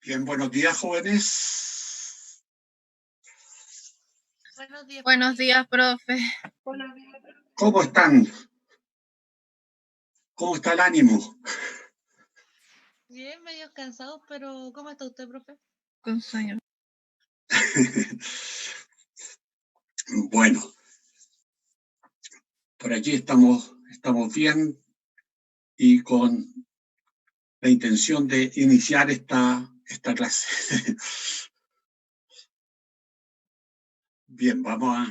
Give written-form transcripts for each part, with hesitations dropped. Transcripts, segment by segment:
Bien, buenos días, jóvenes. Buenos días, profe. ¿Cómo están? ¿Cómo está el ánimo? Bien, medio cansado, pero ¿cómo está usted, profe? Con sueño. Bueno, por aquí estamos bien y con la intención de iniciar esta clase. Bien, vamos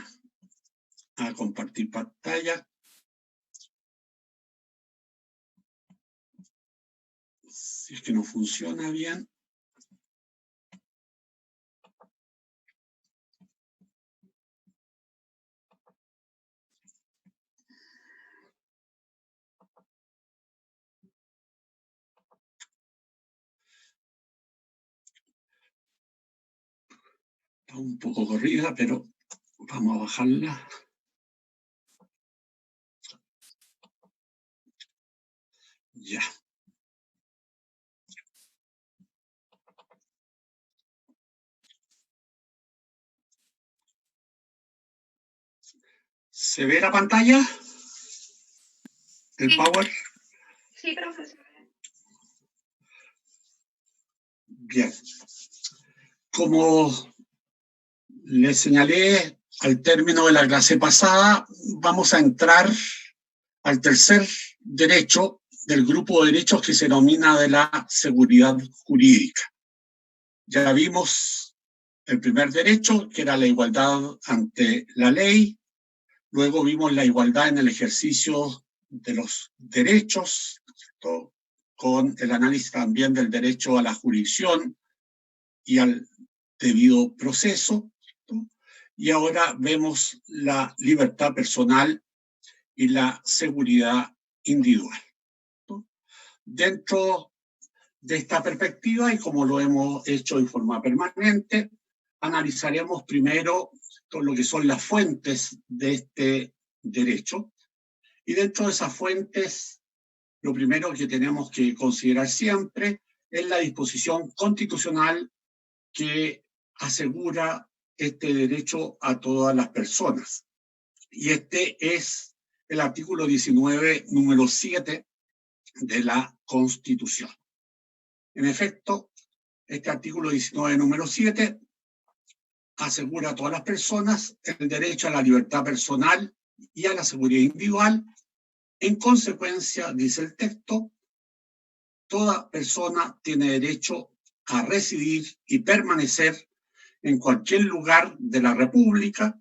a compartir pantalla. Si es que no funciona bien. Está un poco corrida, pero vamos a bajarla. Ya. ¿Se ve la pantalla? ¿El Power? Sí, profesor. Bien. Como les señalé al término de la clase pasada, vamos a entrar al tercer derecho del grupo de derechos que se denomina de la seguridad jurídica. Ya vimos el primer derecho, que era la igualdad ante la ley. Luego vimos la igualdad en el ejercicio de los derechos, ¿cierto?, con el análisis también del derecho a la jurisdicción y al debido proceso, ¿cierto? Y ahora vemos la libertad personal y la seguridad individual, ¿no? Dentro de esta perspectiva, y como lo hemos hecho en forma permanente, analizaremos primero todo lo que son las fuentes de este derecho. Y dentro de esas fuentes, lo primero que tenemos que considerar siempre es la disposición constitucional que asegura este derecho a todas las personas. Y este es el artículo 19, número 7 de la Constitución. En efecto, este artículo 19, número 7, asegura a todas las personas el derecho a la libertad personal y a la seguridad individual. En consecuencia, dice el texto, toda persona tiene derecho a residir y permanecer en cualquier lugar de la República,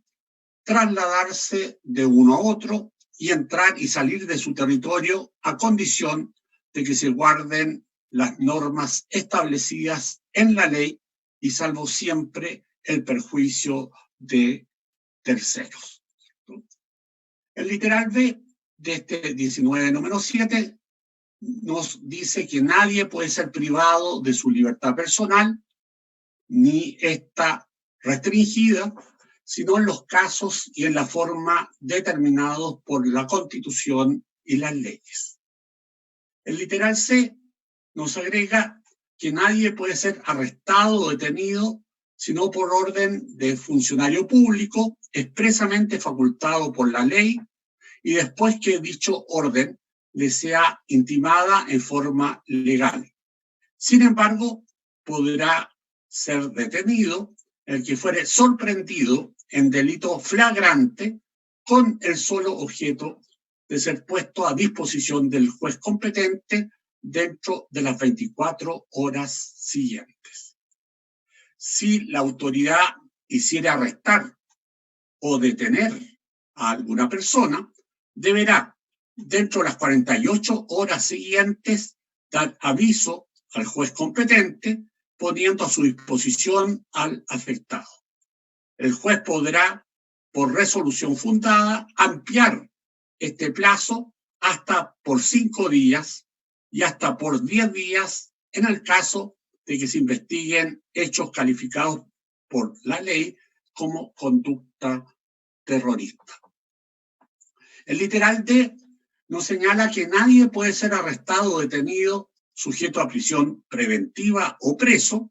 trasladarse de uno a otro y entrar y salir de su territorio a condición de que se guarden las normas establecidas en la ley y salvo siempre el perjuicio de terceros. El literal B de este 19, número 7, nos dice que nadie puede ser privado de su libertad personal, ni está restringida, sino en los casos y en la forma determinados por la Constitución y las leyes. El literal C nos agrega que nadie puede ser arrestado o detenido sino por orden de funcionario público expresamente facultado por la ley y después que dicho orden le sea intimada en forma legal. Sin embargo, podrá ser detenido el que fuere sorprendido en delito flagrante con el solo objeto de ser puesto a disposición del juez competente dentro de las 24 horas siguientes. Si la autoridad hiciera arrestar o detener a alguna persona, deberá, dentro de las 48 horas siguientes, dar aviso al juez competente, poniendo a su disposición al afectado. El juez podrá, por resolución fundada, ampliar este plazo hasta por 5 días y hasta por 10 días en el caso de que se investiguen hechos calificados por la ley como conducta terrorista. El literal D nos señala que nadie puede ser arrestado o detenido sujeto a prisión preventiva o preso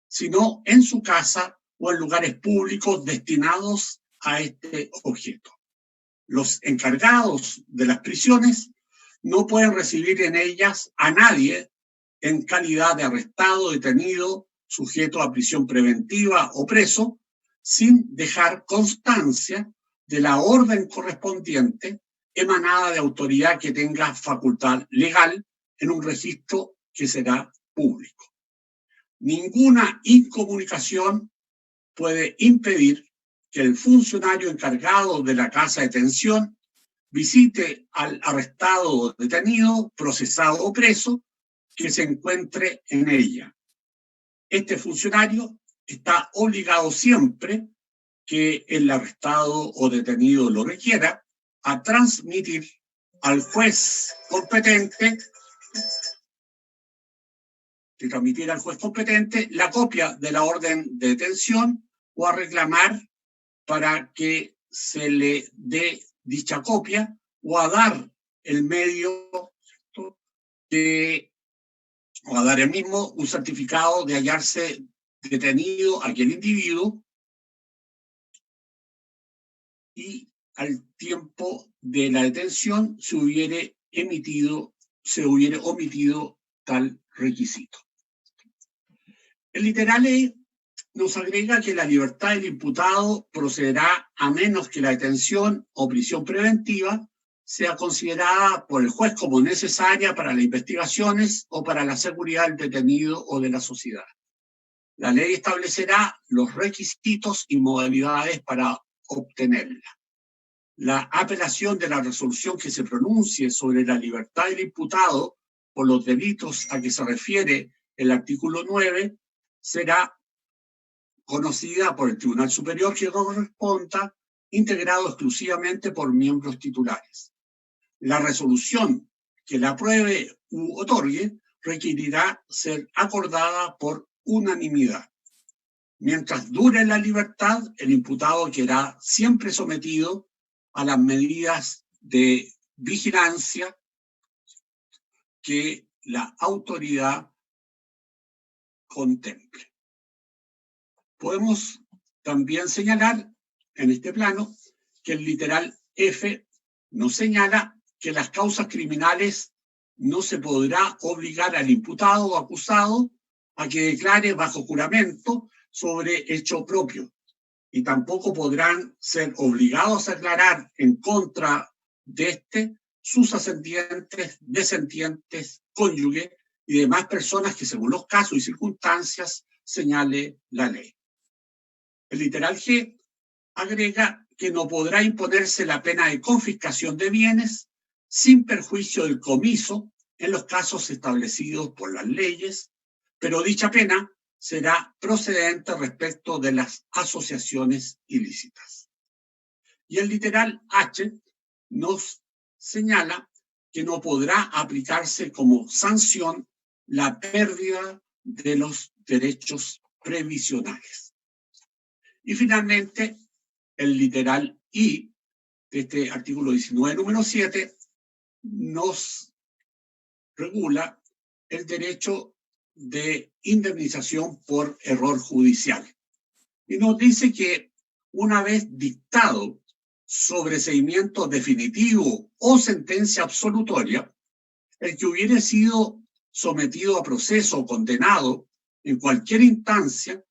sino en su casa o en lugares públicos destinados a este objeto. Los encargados de las prisiones no pueden recibir en ellas a nadie en calidad de arrestado, detenido, sujeto a prisión preventiva o preso, sin dejar constancia de la orden correspondiente emanada de autoridad que tenga facultad legal en un registro que será público. Ninguna incomunicación puede impedir que el funcionario encargado de la casa de detención visite al arrestado o detenido, procesado o preso que se encuentre en ella. Este funcionario está obligado siempre que el arrestado o detenido lo requiera a transmitir al juez competente la copia de la orden de detención o a reclamar para que se le dé dicha copia o a dar el medio o a dar el mismo un certificado de hallarse detenido aquel individuo y al tiempo de la detención se hubiere omitido tal requisito. El literal E nos agrega que la libertad del imputado procederá a menos que la detención o prisión preventiva sea considerada por el juez como necesaria para las investigaciones o para la seguridad del detenido o de la sociedad. La ley establecerá los requisitos y modalidades para obtenerla. La apelación de la resolución que se pronuncie sobre la libertad del imputado por los delitos a que se refiere el artículo 9 será conocida por el Tribunal Superior que corresponda, integrado exclusivamente por miembros titulares. La resolución que la apruebe u otorgue requerirá ser acordada por unanimidad. Mientras dure la libertad, el imputado quedará siempre sometido a las medidas de vigilancia que la autoridad contemple. Podemos también señalar en este plano que el literal F nos señala que las causas criminales no se podrá obligar al imputado o acusado a que declare bajo juramento sobre hecho propio y tampoco podrán ser obligados a aclarar en contra de sus ascendientes, descendientes, cónyuge y demás personas que según los casos y circunstancias señale la ley. El literal G agrega que no podrá imponerse la pena de confiscación de bienes sin perjuicio del comiso en los casos establecidos por las leyes, pero dicha pena será procedente respecto de las asociaciones ilícitas. Y el literal H nos señala que no podrá aplicarse como sanción la pérdida de los derechos previsionales. Y finalmente, el literal I de este artículo 19, número 7, nos regula el derecho de indemnización por error judicial. Y nos dice que una vez dictado sobreseimiento definitivo o sentencia absolutoria, el que hubiere sido sometido a proceso o condenado en cualquier instancia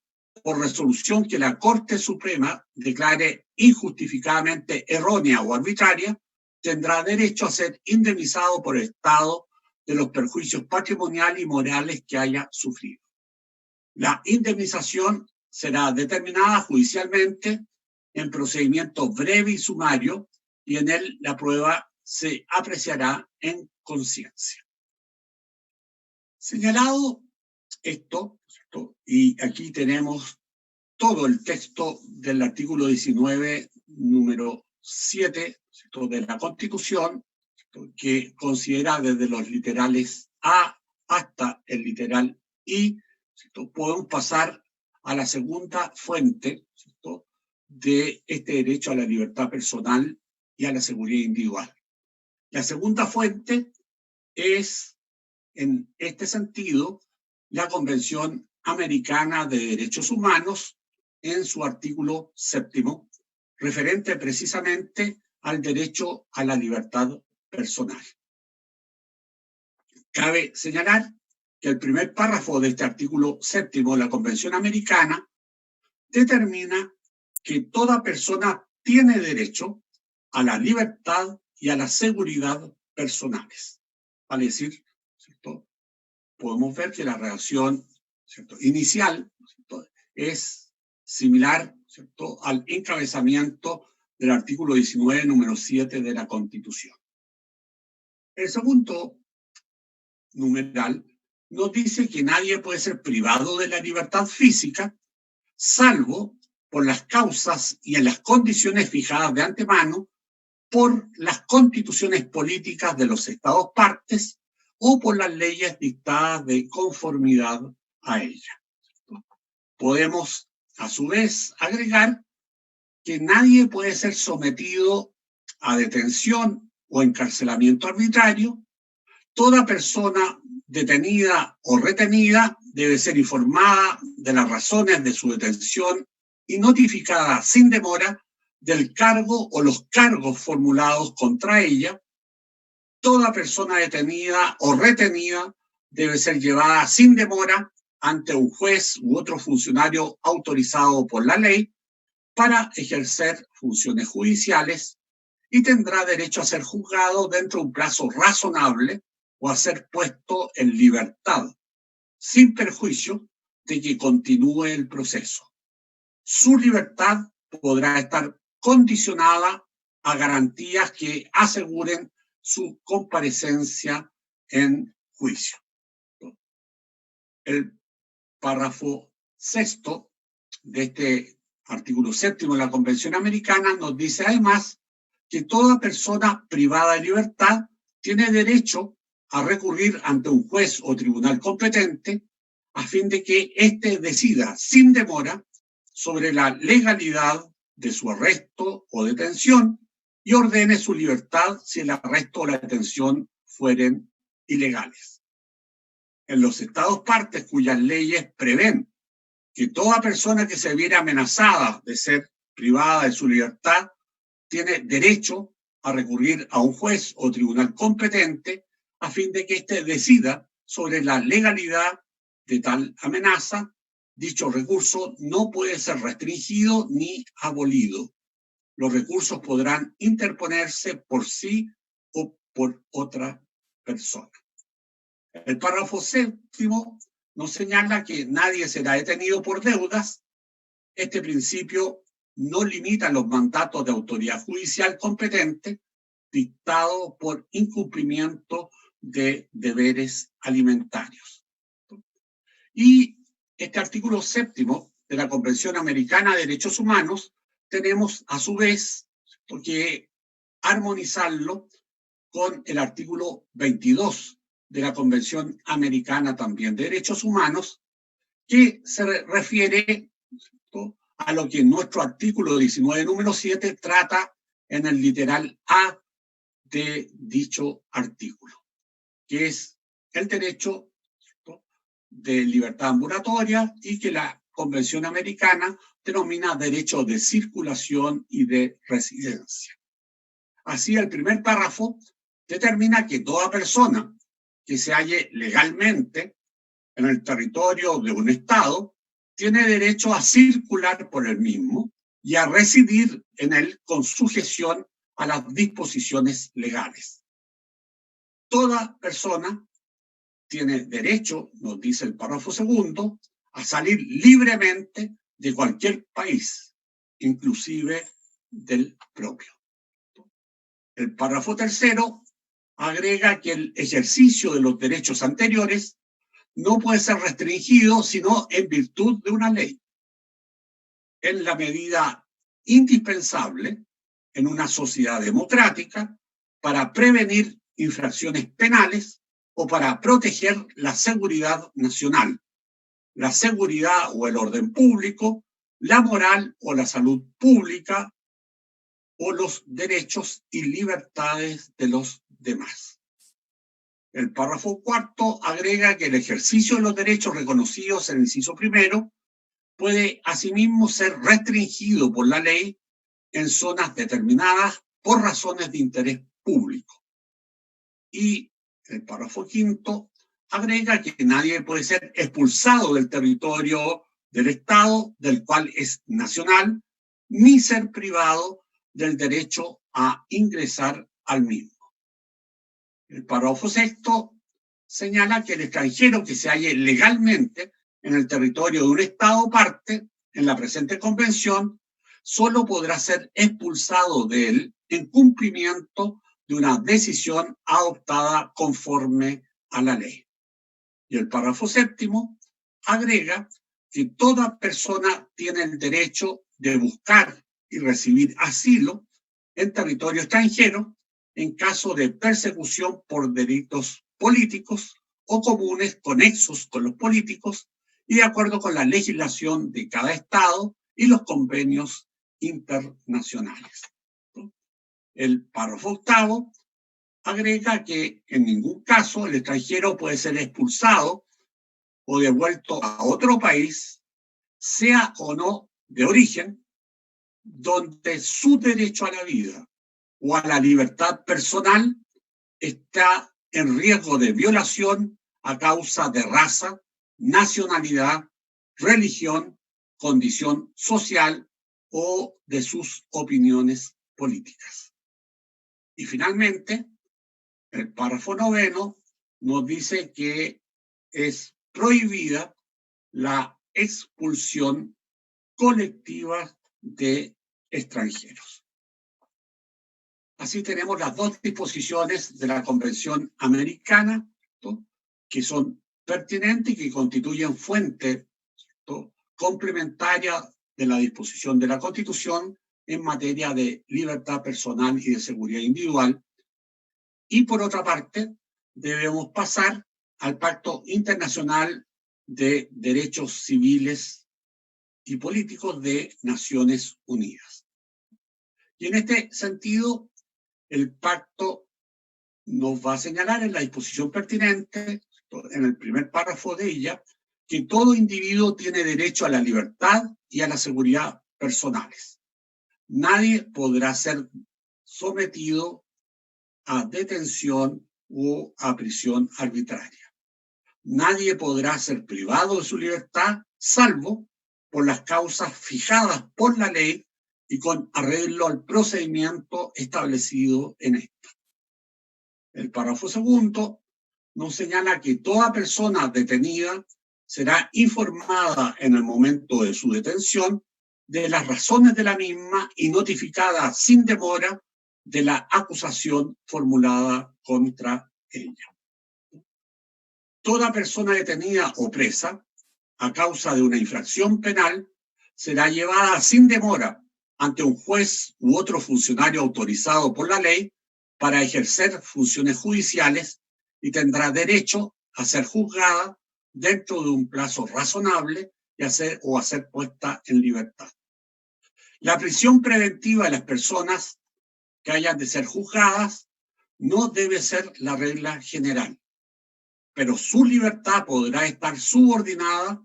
por resolución que la Corte Suprema declare injustificadamente errónea o arbitraria, tendrá derecho a ser indemnizado por el Estado de los perjuicios patrimoniales y morales que haya sufrido. La indemnización será determinada judicialmente en procedimiento breve y sumario y en él la prueba se apreciará en conciencia. Señalado esto, ¿cierto? Y aquí tenemos todo el texto del artículo 19, número 7, ¿cierto? De la Constitución, ¿cierto? Que considera desde los literales A hasta el literal I, ¿cierto? Podemos pasar a la segunda fuente, ¿cierto? De este derecho a la libertad personal y a la seguridad individual. La segunda fuente es, en este sentido, la Convención Americana de Derechos Humanos en su artículo 7º, referente precisamente al derecho a la libertad personal. Cabe señalar que el primer párrafo de este artículo 7º de la Convención Americana determina que toda persona tiene derecho a la libertad y a la seguridad personales. Vale decir, ¿cierto? Podemos ver que la redacción, ¿cierto?, inicial, ¿cierto?, es similar, ¿cierto?, al encabezamiento del artículo 19, número 7 de la Constitución. El segundo numeral nos dice que nadie puede ser privado de la libertad física, salvo por las causas y en las condiciones fijadas de antemano por las constituciones políticas de los Estados partes o por las leyes dictadas de conformidad a ella. Podemos, a su vez, agregar que nadie puede ser sometido a detención o encarcelamiento arbitrario. Toda persona detenida o retenida debe ser informada de las razones de su detención y notificada sin demora del cargo o los cargos formulados contra ella. Toda persona detenida o retenida debe ser llevada sin demora ante un juez u otro funcionario autorizado por la ley para ejercer funciones judiciales y tendrá derecho a ser juzgado dentro de un plazo razonable o a ser puesto en libertad, sin perjuicio de que continúe el proceso. Su libertad podrá estar condicionada a garantías que aseguren su comparecencia en juicio. El párrafo 6º de este artículo 7º de la Convención Americana nos dice además que toda persona privada de libertad tiene derecho a recurrir ante un juez o tribunal competente a fin de que éste decida sin demora sobre la legalidad de su arresto o detención y ordene su libertad si el arresto o la detención fueren ilegales. En los Estados partes cuyas leyes prevén que toda persona que se viera amenazada de ser privada de su libertad tiene derecho a recurrir a un juez o tribunal competente a fin de que éste decida sobre la legalidad de tal amenaza. Dicho recurso no puede ser restringido ni abolido. Los recursos podrán interponerse por sí o por otra persona. El párrafo 7º nos señala que nadie será detenido por deudas. Este principio no limita los mandatos de autoridad judicial competente dictados por incumplimiento de deberes alimentarios. Y este artículo 7º de la Convención Americana de Derechos Humanos tenemos a su vez que armonizarlo con el artículo 22 de la Convención Americana también de Derechos Humanos, que se refiere a lo que en nuestro artículo 19, número 7, trata en el literal A de dicho artículo, que es el derecho de libertad ambulatoria y que la Convención Americana denomina derecho de circulación y de residencia. Así, el primer párrafo determina que toda persona que se halle legalmente en el territorio de un Estado tiene derecho a circular por el mismo y a residir en él con sujeción a las disposiciones legales. Toda persona tiene derecho, nos dice el párrafo 2, a salir libremente de cualquier país, inclusive del propio. El párrafo 3 agrega que el ejercicio de los derechos anteriores no puede ser restringido sino en virtud de una ley, en la medida indispensable en una sociedad democrática para prevenir infracciones penales o para proteger la seguridad nacional, la seguridad o el orden público, la moral o la salud pública o los derechos y libertades de los demás. El párrafo cuarto agrega que el ejercicio de los derechos reconocidos en el inciso primero puede asimismo ser restringido por la ley en zonas determinadas por razones de interés público. Y el párrafo quinto agrega que nadie puede ser expulsado del territorio del Estado del cual es nacional, ni ser privado del derecho a ingresar al mismo. El párrafo sexto señala que el extranjero que se halle legalmente en el territorio de un Estado parte en la presente convención solo podrá ser expulsado de él en cumplimiento de una decisión adoptada conforme a la ley. Y el párrafo séptimo agrega que toda persona tiene el derecho de buscar y recibir asilo en territorio extranjero en caso de persecución por delitos políticos o comunes conexos con los políticos y de acuerdo con la legislación de cada Estado y los convenios internacionales. El párrafo octavo agrega que en ningún caso el extranjero puede ser expulsado o devuelto a otro país, sea o no de origen, donde su derecho a la vida o a la libertad personal está en riesgo de violación a causa de raza, nacionalidad, religión, condición social o de sus opiniones políticas. Y finalmente, el párrafo noveno nos dice que es prohibida la expulsión colectiva de extranjeros. Así tenemos las dos disposiciones de la Convención Americana, ¿no?, que son pertinentes y que constituyen fuente, ¿no?, complementaria de la disposición de la Constitución en materia de libertad personal y de seguridad individual. Y por otra parte, debemos pasar al Pacto Internacional de Derechos Civiles y Políticos de Naciones Unidas. Y en este sentido, el pacto nos va a señalar en la disposición pertinente, en el primer párrafo de ella, que todo individuo tiene derecho a la libertad y a la seguridad personales. Nadie podrá ser sometido a detención o a prisión arbitraria. Nadie podrá ser privado de su libertad, salvo por las causas fijadas por la ley y con arreglo al procedimiento establecido en esta. El párrafo segundo nos señala que toda persona detenida será informada en el momento de su detención de las razones de la misma y notificada sin demora de la acusación formulada contra ella. Toda persona detenida o presa a causa de una infracción penal será llevada sin demora ante un juez u otro funcionario autorizado por la ley para ejercer funciones judiciales y tendrá derecho a ser juzgada dentro de un plazo razonable y a ser puesta en libertad. La prisión preventiva de las personas que hayan de ser juzgadas no debe ser la regla general, pero su libertad podrá estar subordinada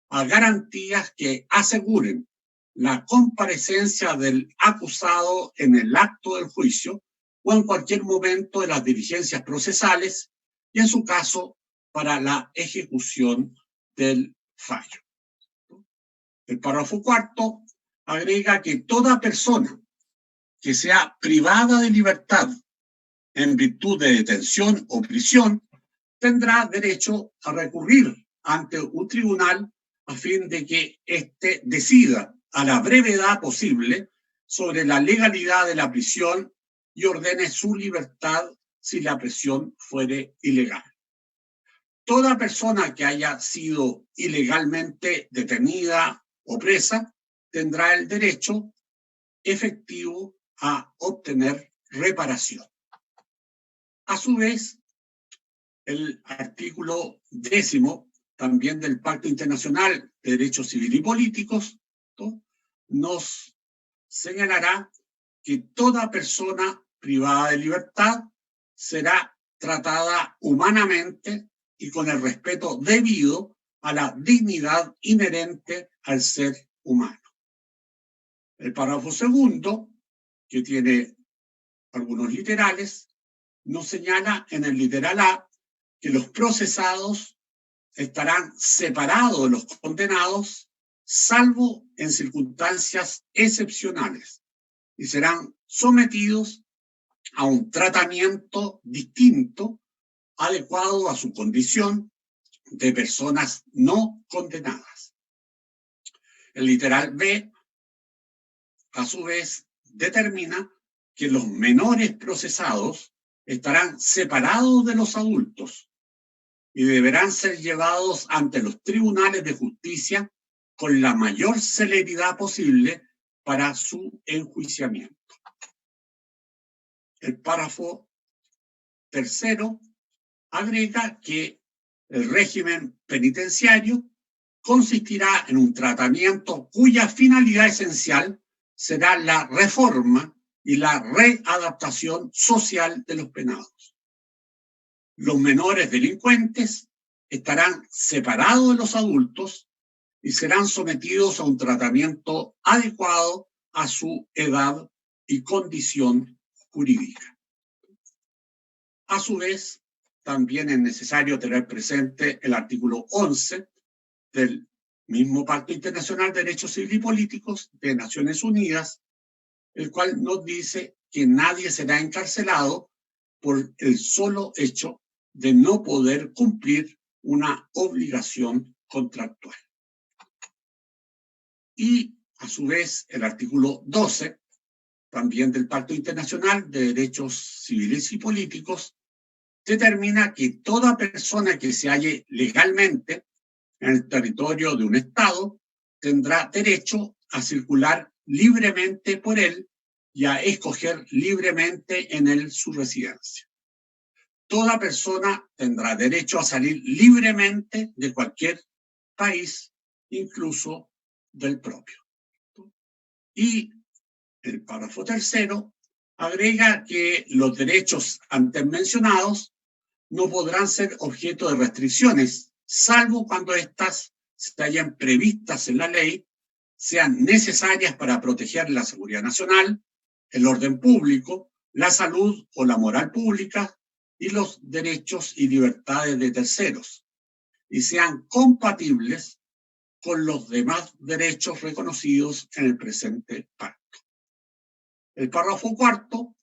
a garantías que aseguren la comparecencia del acusado en el acto del juicio o en cualquier momento de las diligencias procesales y, en su caso, para la ejecución del fallo. El párrafo cuarto agrega que toda persona que sea privada de libertad en virtud de detención o prisión tendrá derecho a recurrir ante un tribunal a fin de que éste decida a la brevedad posible sobre la legalidad de la prisión y ordene su libertad si la prisión fuere ilegal. Toda persona que haya sido ilegalmente detenida o presa tendrá el derecho efectivo a obtener reparación. A su vez, el artículo 10 también del Pacto Internacional de Derechos Civiles y Políticos, ¿no?, nos señalará que toda persona privada de libertad será tratada humanamente y con el respeto debido a la dignidad inherente al ser humano. El párrafo segundo, que tiene algunos literales, nos señala en el literal A que los procesados estarán separados de los condenados, salvo en circunstancias excepcionales, y serán sometidos a un tratamiento distinto, adecuado a su condición de personas no condenadas. El literal B, a su vez, determina que los menores procesados estarán separados de los adultos y deberán ser llevados ante los tribunales de justicia con la mayor celeridad posible para su enjuiciamiento. El párrafo tercero agrega que el régimen penitenciario consistirá en un tratamiento cuya finalidad esencial será la reforma y la readaptación social de los penados. Los menores delincuentes estarán separados de los adultos y serán sometidos a un tratamiento adecuado a su edad y condición jurídica. A su vez, también es necesario tener presente el artículo 11 del mismo Pacto Internacional de Derechos Civiles y Políticos de Naciones Unidas, el cual nos dice que nadie será encarcelado por el solo hecho de no poder cumplir una obligación contractual. Y, a su vez, el artículo 12, también del Pacto Internacional de Derechos Civiles y Políticos, determina que toda persona que se halle legalmente en el territorio de un Estado tendrá derecho a circular libremente por él y a escoger libremente en él su residencia. Toda persona tendrá derecho a salir libremente de cualquier país, incluso del propio. Y el párrafo tercero agrega que los derechos antes mencionados no podrán ser objeto de restricciones, salvo cuando éstas se hayan previstas en la ley, sean necesarias para proteger la seguridad nacional, el orden público, la salud o la moral pública y los derechos y libertades de terceros, y sean compatibles con los demás derechos reconocidos en el presente pacto. El párrafo cuarto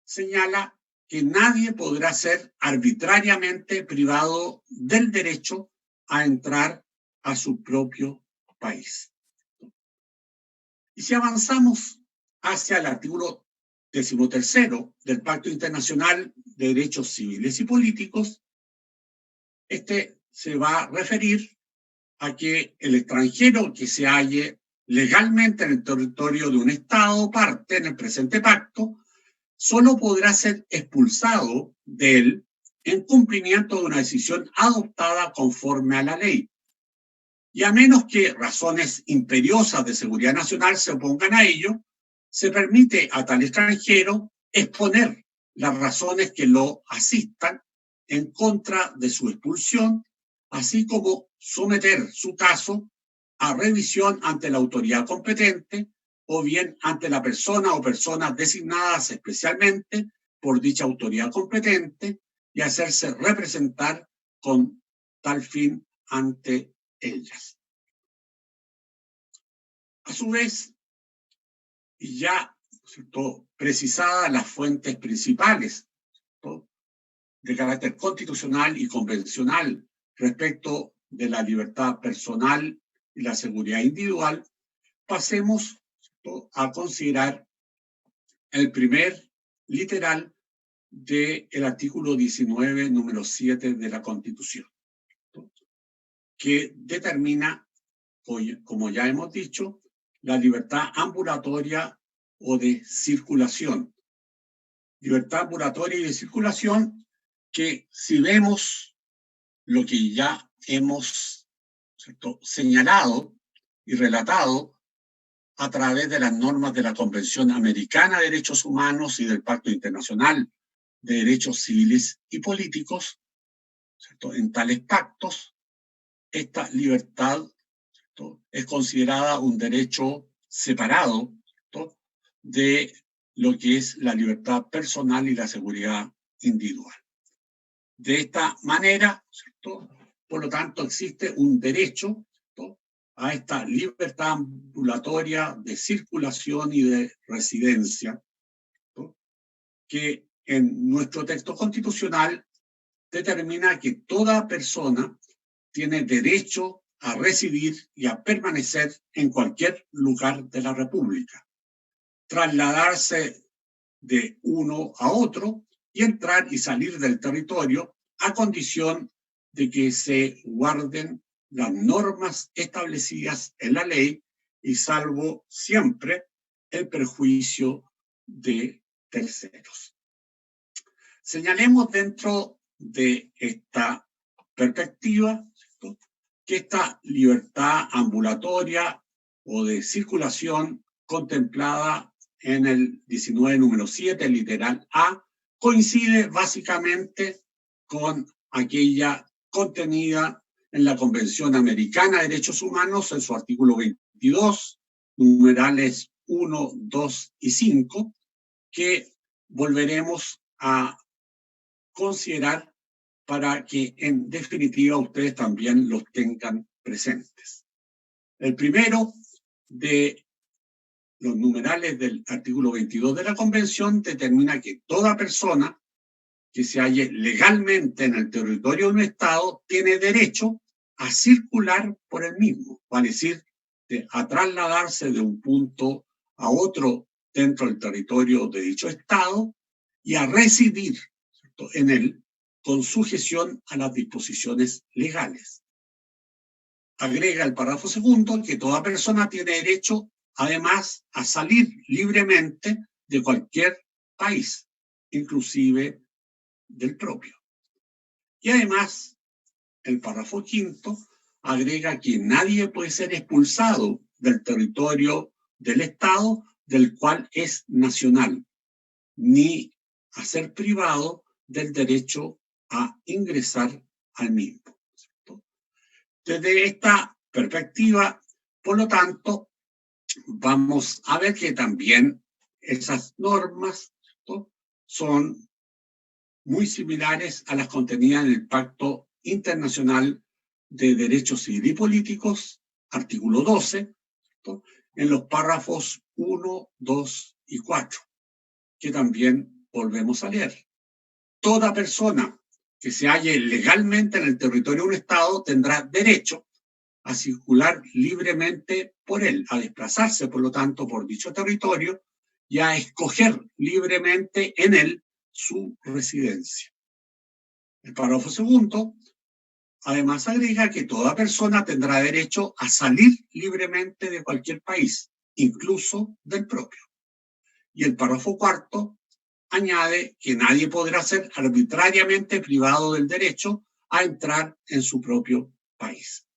señala que nadie podrá ser arbitrariamente privado del derecho a entrar a su propio país. Y si avanzamos hacia el artículo 13º del Pacto Internacional de Derechos Civiles y Políticos, este se va a referir a que el extranjero que se halle legalmente en el territorio de un Estado parte en el presente pacto solo podrá ser expulsado de él en cumplimiento de una decisión adoptada conforme a la ley. Y a menos que razones imperiosas de seguridad nacional se opongan a ello, se permite a tal extranjero exponer las razones que lo asistan en contra de su expulsión, así como someter su caso a revisión ante la autoridad competente o bien ante la persona o personas designadas especialmente por dicha autoridad competente y hacerse representar con tal fin ante ellas. A su vez, y ya precisadas las fuentes principales, ¿no?, de carácter constitucional y convencional respecto de la libertad personal y la seguridad individual, pasemos a considerar el primer literal del artículo 19, número 7 de la Constitución, ¿no?, que determina, como ya hemos dicho, la libertad ambulatoria o de circulación. Libertad ambulatoria y de circulación que, si vemos lo que ya hemos, ¿cierto?, señalado y relatado a través de las normas de la Convención Americana de Derechos Humanos y del Pacto Internacional de Derechos Civiles y Políticos, ¿cierto? En tales pactos, esta libertad, ¿cierto?, es considerada un derecho separado, ¿cierto?, de lo que es la libertad personal y la seguridad individual. De esta manera, ¿cierto?, por lo tanto, existe un derecho, ¿cierto?, a esta libertad ambulatoria de circulación y de residencia, ¿cierto?, que en nuestro texto constitucional determina que toda persona tiene derecho a residir y a permanecer en cualquier lugar de la República, trasladarse de uno a otro y entrar y salir del territorio a condición de que se guarden las normas establecidas en la ley y salvo siempre el perjuicio de terceros. Señalemos dentro de esta perspectiva, ¿cierto?, que esta libertad ambulatoria o de circulación contemplada en el 19 número 7, literal A, coincide básicamente con aquella contenida en la Convención Americana de Derechos Humanos en su artículo 22, numerales 1, 2 y 5, que volveremos a considerar para que en definitiva ustedes también los tengan presentes. El primero de los numerales del artículo 22 de la Convención determina que toda persona que se halle legalmente en el territorio de un Estado tiene derecho a circular por el mismo, es decir, a trasladarse de un punto a otro dentro del territorio de dicho Estado y a residir, ¿cierto?, en él con sujeción a las disposiciones legales. Agrega el párrafo segundo que toda persona tiene derecho además a salir libremente de cualquier país, inclusive del propio. Y además, el párrafo quinto agrega que nadie puede ser expulsado del territorio del Estado del cual es nacional, ni a ser privado del derecho a ingresar al mismo, ¿cierto? Desde esta perspectiva, por lo tanto, vamos a ver que también esas normas, ¿cierto?, son muy similares a las contenidas en el Pacto Internacional de Derechos Civiles y Políticos, artículo 12, ¿cierto?, en los párrafos 1, 2 y 4, que también volvemos a leer. Toda persona que se halle legalmente en el territorio de un Estado tendrá derecho a circular libremente por él, a desplazarse, por lo tanto, por dicho territorio y a escoger libremente en él su residencia. El párrafo segundo, además, agrega que toda persona tendrá derecho a salir libremente de cualquier país, incluso del propio. Y el párrafo cuarto añade que nadie podrá ser arbitrariamente privado del derecho a entrar en su propio país.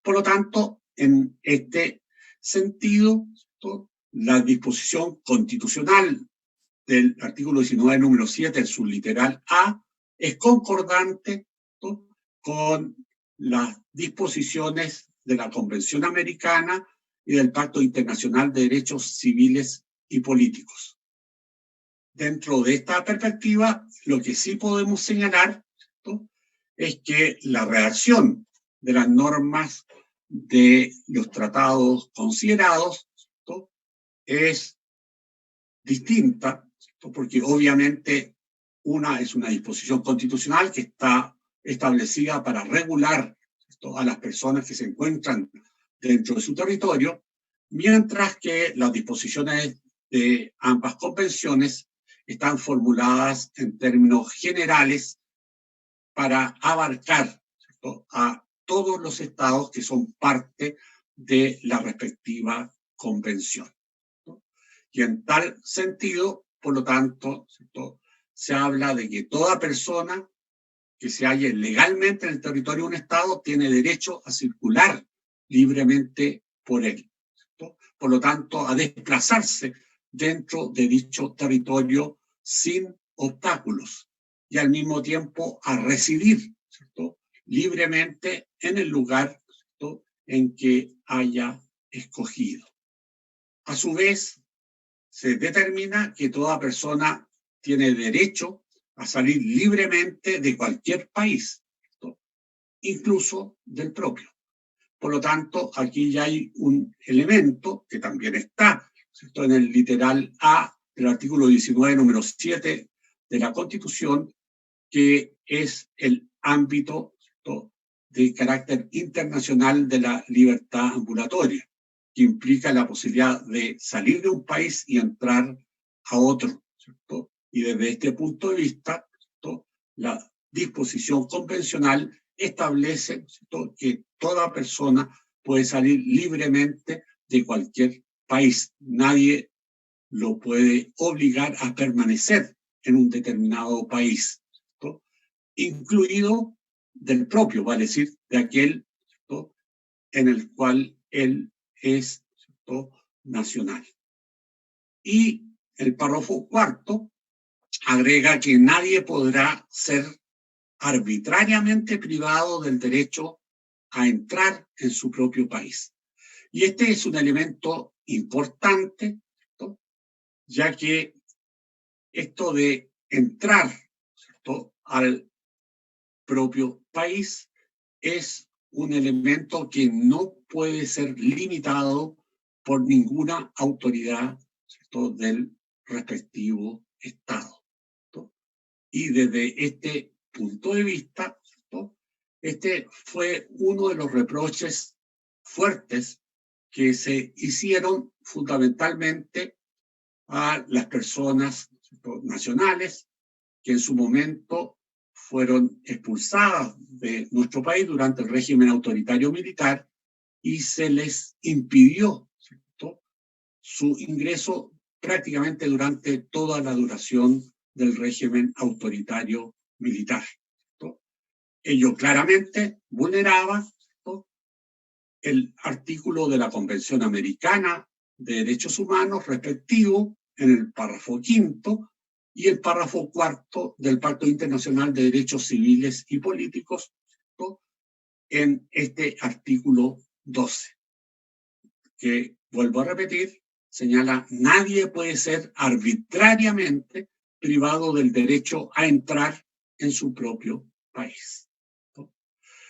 Por lo tanto, en este sentido, la disposición constitucional del artículo 19, número 7, el subliteral A, es concordante, ¿no?, con las disposiciones de la Convención Americana y del Pacto Internacional de Derechos Civiles y Políticos. Dentro de esta perspectiva, lo que sí podemos señalar, ¿no?, es que la redacción de las normas de los tratados considerados, ¿no?, es distinta, ¿no?, porque obviamente una es una disposición constitucional que está establecida para regular, ¿no?, a las personas que se encuentran dentro de su territorio, mientras que las disposiciones de ambas convenciones están formuladas en términos generales para abarcar, ¿cierto?, a todos los estados que son parte de la respectiva convención, ¿no? Y en tal sentido, por lo tanto, ¿cierto?, se habla de que toda persona que se halle legalmente en el territorio de un estado tiene derecho a circular libremente por él, ¿cierto?, por lo tanto, a desplazarse dentro de dicho territorio sin obstáculos y al mismo tiempo a residir, ¿cierto?, libremente en el lugar, ¿cierto?, en que haya escogido. A su vez, se determina que toda persona tiene derecho a salir libremente de cualquier país, ¿cierto?, incluso del propio. Por lo tanto, aquí ya hay un elemento que también está, ¿cierto?, en el literal A del artículo 19, número 7 de la Constitución, que es el ámbito, ¿cierto?, de carácter internacional de la libertad ambulatoria, que implica la posibilidad de salir de un país y entrar a otro, ¿cierto? Y desde este punto de vista, ¿cierto?, la disposición convencional establece, ¿cierto?, que toda persona puede salir libremente de cualquier país. Nadie lo puede obligar a permanecer en un determinado país, ¿cierto?, incluido del propio, vale decir, de aquel, ¿cierto?, en el cual él es, ¿cierto?, nacional. Y el párrafo cuarto agrega que nadie podrá ser arbitrariamente privado del derecho a entrar en su propio país. Y este es un elemento importante, ¿cierto?, ya que esto de entrar, ¿cierto?, al propio país es un elemento que no puede ser limitado por ninguna autoridad, ¿cierto?, del respectivo Estado, ¿cierto? Y desde este punto de vista, ¿cierto?, este fue uno de los reproches fuertes que se hicieron fundamentalmente a las personas, ¿cierto?, nacionales, que en su momento fueron expulsadas de nuestro país durante el régimen autoritario militar y se les impidió, ¿cierto?, su ingreso prácticamente durante toda la duración del régimen autoritario militar, ¿cierto? Ello claramente vulneraba, ¿cierto?, el artículo de la Convención Americana de Derechos Humanos respectivo en el párrafo quinto y el párrafo cuarto del Pacto Internacional de Derechos Civiles y Políticos, ¿cierto?, en este artículo 12, que, vuelvo a repetir, señala: nadie puede ser arbitrariamente privado del derecho a entrar en su propio país, ¿no?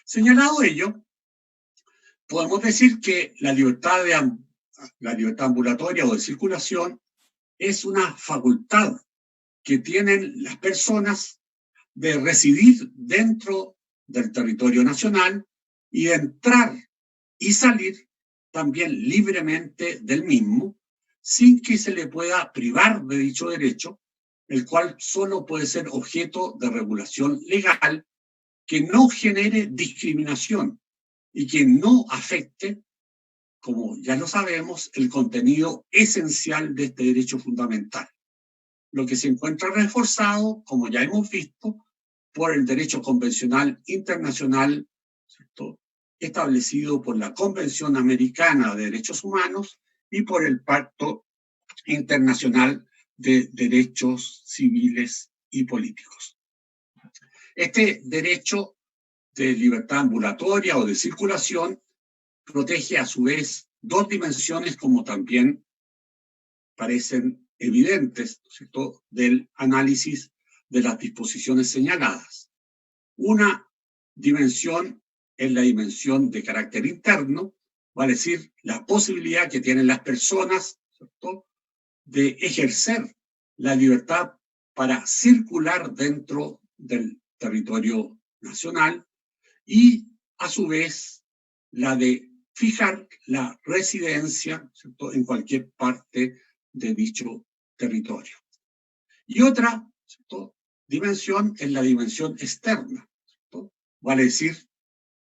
Señalado ello, podemos decir que la libertad ambulatoria o de circulación es una facultad que tienen las personas de residir dentro del territorio nacional y de entrar y salir también libremente del mismo, sin que se le pueda privar de dicho derecho, el cual solo puede ser objeto de regulación legal que no genere discriminación y que no afecte, como ya lo sabemos, el contenido esencial de este derecho fundamental, lo que se encuentra reforzado, como ya hemos visto, por el derecho convencional internacional, ¿cierto?, establecido por la Convención Americana de Derechos Humanos y por el Pacto Internacional de Derechos Civiles y Políticos. Este derecho de libertad ambulatoria o de circulación protege a su vez dos dimensiones, como también parecen evidentes, ¿cierto?, del análisis de las disposiciones señaladas. Una dimensión es la dimensión de carácter interno, vale decir, la posibilidad que tienen las personas, ¿cierto?, de ejercer la libertad para circular dentro del territorio nacional y, a su vez, la de fijar la residencia, ¿cierto?, en cualquier parte de dicho territorio. Y otra, ¿cierto?, dimensión es la dimensión externa, ¿cierto?, vale decir,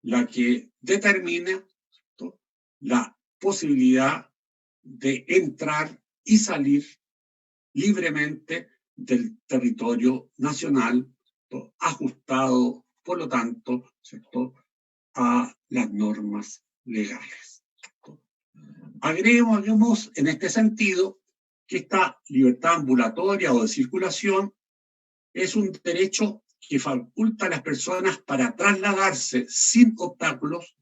la que determina, ¿cierto?, la posibilidad de entrar y salir libremente del territorio nacional, ¿cierto?, ajustado, por lo tanto, ¿cierto?, a las normas legales, ¿cierto? Agreguemos en este sentido que esta libertad ambulatoria o de circulación es un derecho que faculta a las personas para trasladarse sin obstáculos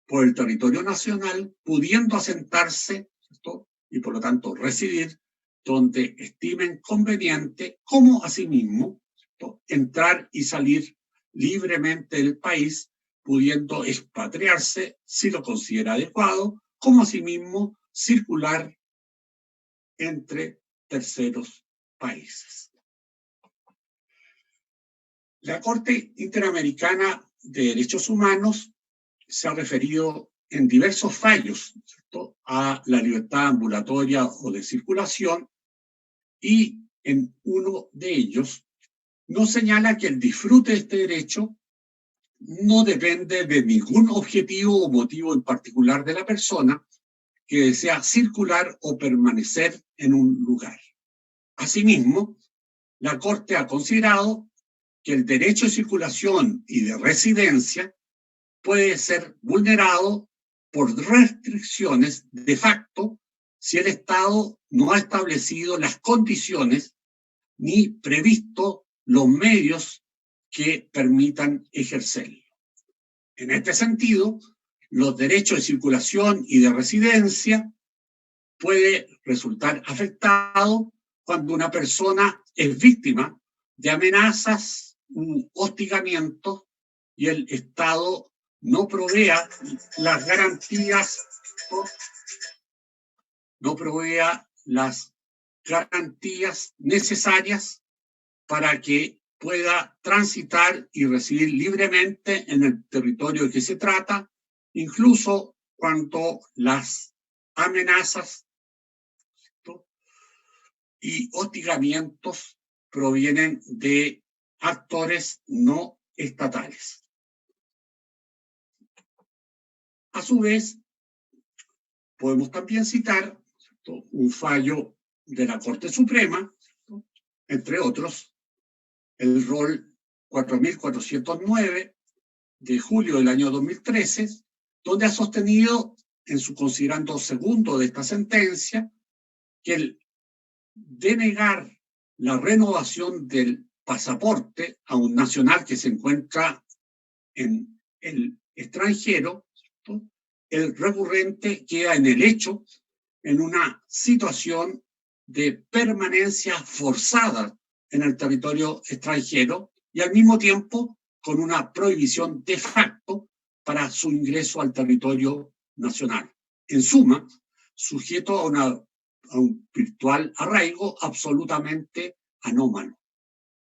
por el territorio nacional, pudiendo asentarse, ¿cierto?, y por lo tanto residir donde estimen conveniente, como asimismo, ¿cierto?, entrar y salir libremente del país, pudiendo expatriarse si lo considera adecuado, como asimismo circular entre terceros países. La Corte Interamericana de Derechos Humanos se ha referido en diversos fallos, ¿cierto?, a la libertad ambulatoria o de circulación, y en uno de ellos nos señala que el disfrute de este derecho no depende de ningún objetivo o motivo en particular de la persona que desea circular o permanecer en un lugar. Asimismo, la Corte ha considerado que el derecho de circulación y de residencia puede ser vulnerado por restricciones de facto si el Estado no ha establecido las condiciones ni previsto los medios que permitan ejercerlo. En este sentido, los derechos de circulación y de residencia puede resultar afectado cuando una persona es víctima de amenazas u hostigamientos y el Estado no provea las garantías necesarias para que pueda transitar y residir libremente en el territorio de que se trata, incluso cuando las amenazas, ¿cierto?, y hostigamientos provienen de actores no estatales. A su vez, podemos también citar, ¿cierto?, un fallo de la Corte Suprema, ¿cierto?, entre otros, el rol 4409 de julio del año 2013, donde ha sostenido, en su considerando segundo de esta sentencia, que el denegar la renovación del pasaporte a un nacional que se encuentra en el extranjero, ¿cierto?, el recurrente queda en el hecho, en una situación de permanencia forzada en el territorio extranjero y al mismo tiempo con una prohibición de facto para su ingreso al territorio nacional. En suma, sujeto a un virtual arraigo absolutamente anómalo.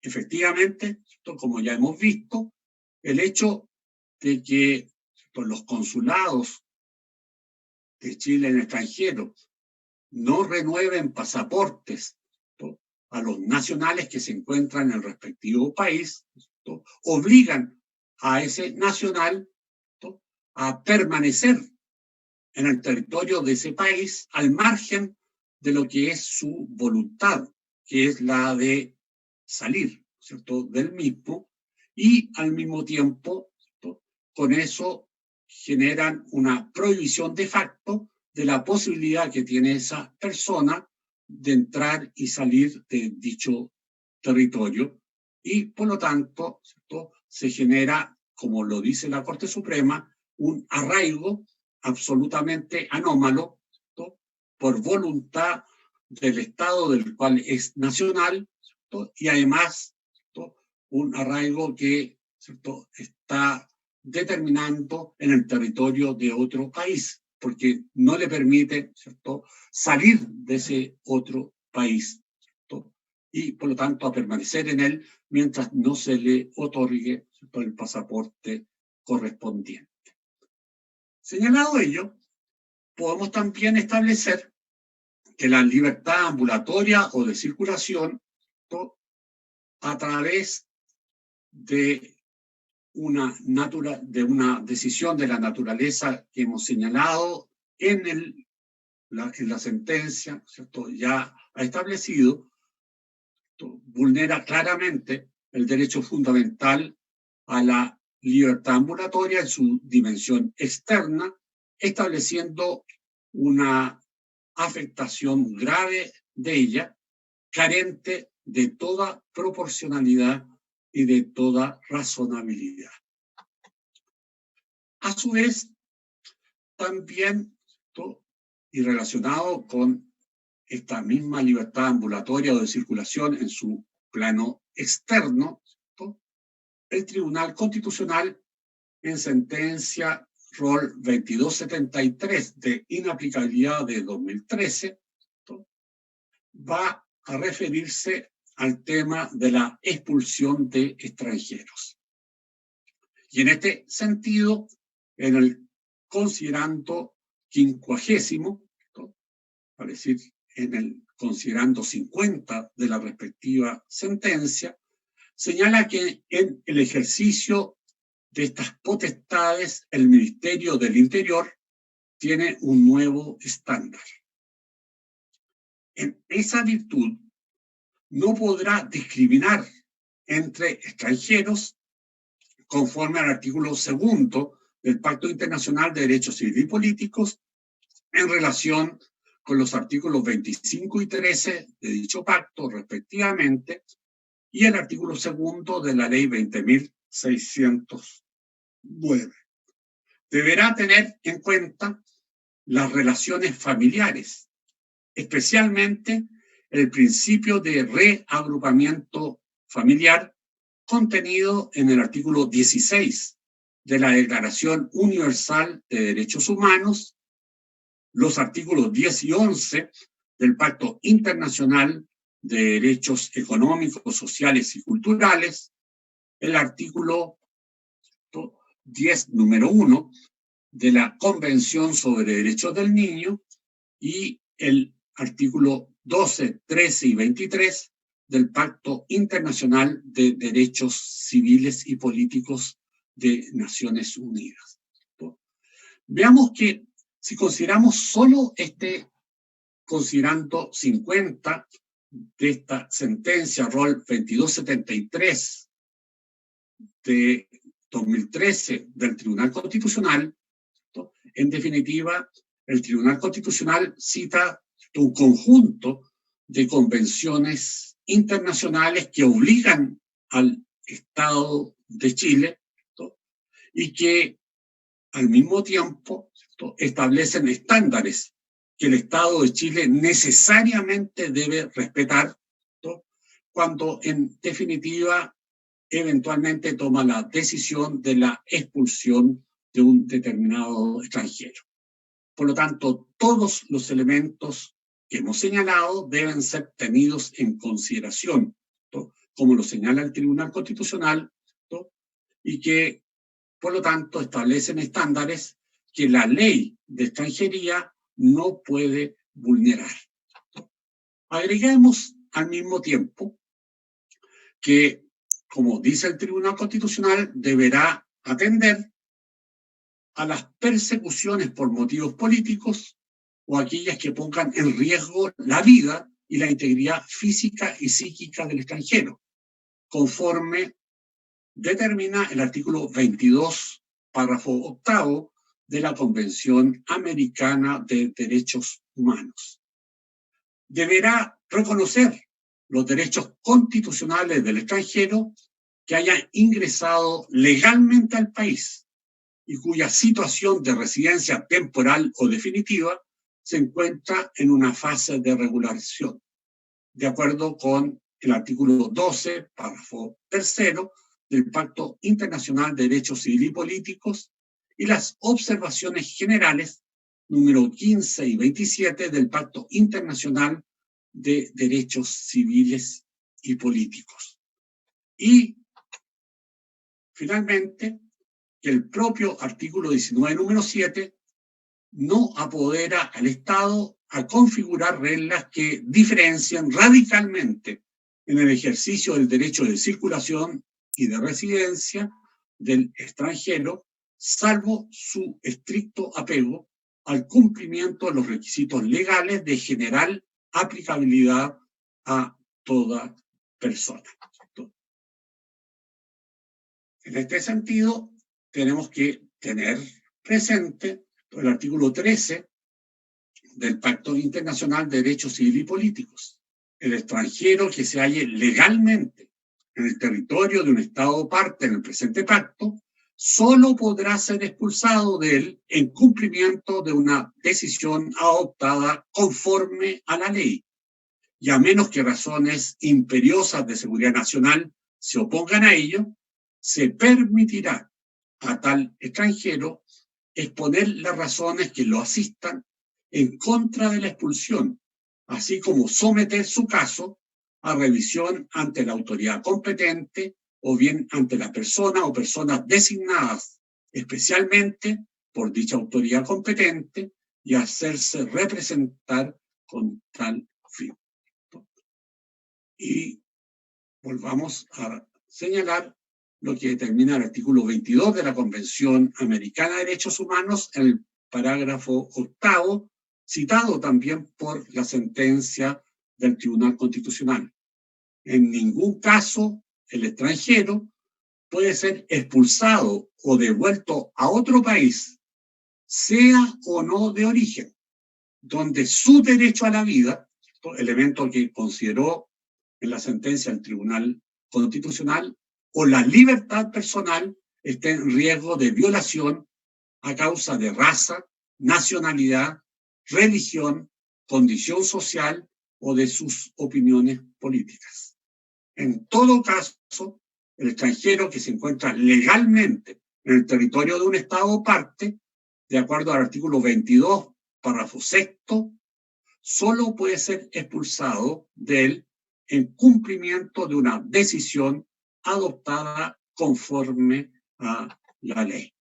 Efectivamente, como ya hemos visto, el hecho de que los consulados de Chile en el extranjero no renueven pasaportes, ¿no?, a los nacionales que se encuentran en el respectivo país, ¿no?, obligan a ese nacional, ¿no?, a permanecer en el territorio de ese país al margen de lo que es su voluntad, que es la de salir, ¿cierto?, del mismo, y al mismo tiempo, ¿cierto?, con eso generan una prohibición de facto de la posibilidad que tiene esa persona de entrar y salir de dicho territorio, y por lo tanto, ¿cierto?, se genera, como lo dice la Corte Suprema, un arraigo absolutamente anómalo, ¿cierto?, por voluntad del Estado del cual es nacional, ¿cierto?, y además, ¿cierto?, un arraigo que, ¿cierto?, está determinando en el territorio de otro país, porque no le permite, ¿cierto?, salir de ese otro país, ¿cierto?, y por lo tanto a permanecer en él mientras no se le otorgue, ¿cierto?, el pasaporte correspondiente. Señalado ello, podemos también establecer que la libertad ambulatoria o de circulación, ¿cierto?, a través de una decisión de la naturaleza que hemos señalado en la sentencia, ¿cierto?, ya ha establecido, ¿cierto?, vulnera claramente el derecho fundamental a la libertad ambulatoria en su dimensión externa, estableciendo una afectación grave de ella, carente de toda proporcionalidad y de toda razonabilidad. A su vez, también, y relacionado con esta misma libertad ambulatoria o de circulación en su plano externo, el Tribunal Constitucional, en sentencia Rol 2273 de inaplicabilidad de 2013, va a referirse al tema de la expulsión de extranjeros. Y en este sentido, en el considerando 50, es decir, en el considerando 50 de la respectiva sentencia, señala que en el ejercicio de estas potestades, el Ministerio del Interior tiene un nuevo estándar. En esa virtud, no podrá discriminar entre extranjeros conforme al artículo 2 del Pacto Internacional de Derechos Civiles y Políticos en relación con los artículos 25 y 13 de dicho pacto, respectivamente, y el artículo 2 de la Ley 20.609. Deberá tener en cuenta las relaciones familiares, especialmente el principio de reagrupamiento familiar contenido en el artículo 16 de la Declaración Universal de Derechos Humanos, los artículos 10 y 11 del Pacto Internacional de Derechos Económicos, Sociales y Culturales, el artículo 10, número 1, de la Convención sobre Derechos del Niño y el artículo 12, 13 y 23 del Pacto Internacional de Derechos Civiles y Políticos de Naciones Unidas. Veamos que si consideramos solo este considerando 50 de esta sentencia Rol 2273 de 2013 del Tribunal Constitucional, en definitiva, el Tribunal Constitucional cita un conjunto de convenciones internacionales que obligan al Estado de Chile y que al mismo tiempo establecen estándares que el Estado de Chile necesariamente debe respetar cuando en definitiva eventualmente toma la decisión de la expulsión de un determinado extranjero. Por lo tanto, todos los elementos que hemos señalado deben ser tenidos en consideración, como lo señala el Tribunal Constitucional, y que, por lo tanto, establecen estándares que la ley de extranjería no puede vulnerar. Agreguemos al mismo tiempo que, como dice el Tribunal Constitucional, deberá atender a las persecuciones por motivos políticos o aquellas que pongan en riesgo la vida y la integridad física y psíquica del extranjero, conforme determina el artículo 22, párrafo 8 de la Convención Americana de Derechos Humanos. Deberá reconocer los derechos constitucionales del extranjero que haya ingresado legalmente al país y cuya situación de residencia temporal o definitiva se encuentra en una fase de regulación, de acuerdo con el artículo 12, párrafo 3 del Pacto Internacional de Derechos Civiles y Políticos y las observaciones generales número 15 y 27 del Pacto Internacional de Derechos Civiles y Políticos. Y, finalmente, que el propio artículo 19, número 7, no apodera al Estado a configurar reglas que diferencien radicalmente en el ejercicio del derecho de circulación y de residencia del extranjero, salvo su estricto apego al cumplimiento de los requisitos legales de general aplicabilidad a toda persona. En este sentido, tenemos que tener presente el artículo 13 del Pacto Internacional de Derechos Civiles y Políticos, el extranjero que se halle legalmente en el territorio de un Estado parte en el presente pacto, solo podrá ser expulsado de él en cumplimiento de una decisión adoptada conforme a la ley, y a menos que razones imperiosas de seguridad nacional se opongan a ello, se permitirá a tal extranjero exponer las razones que lo asistan en contra de la expulsión, así como someter su caso a revisión ante la autoridad competente o bien ante la persona o personas designadas especialmente por dicha autoridad competente y hacerse representar con tal fin. Y volvamos a señalar lo que determina el artículo 22 de la Convención Americana de Derechos Humanos en el parágrafo 8º, citado también por la sentencia del Tribunal Constitucional. En ningún caso el extranjero puede ser expulsado o devuelto a otro país, sea o no de origen, donde su derecho a la vida, elemento que consideró en la sentencia del Tribunal Constitucional, o la libertad personal esté en riesgo de violación a causa de raza, nacionalidad, religión, condición social o de sus opiniones políticas. En todo caso, el extranjero que se encuentra legalmente en el territorio de un Estado parte, de acuerdo al artículo 22, párrafo 6º, solo puede ser expulsado de él en cumplimiento de una decisión adoptada conforme a la ley.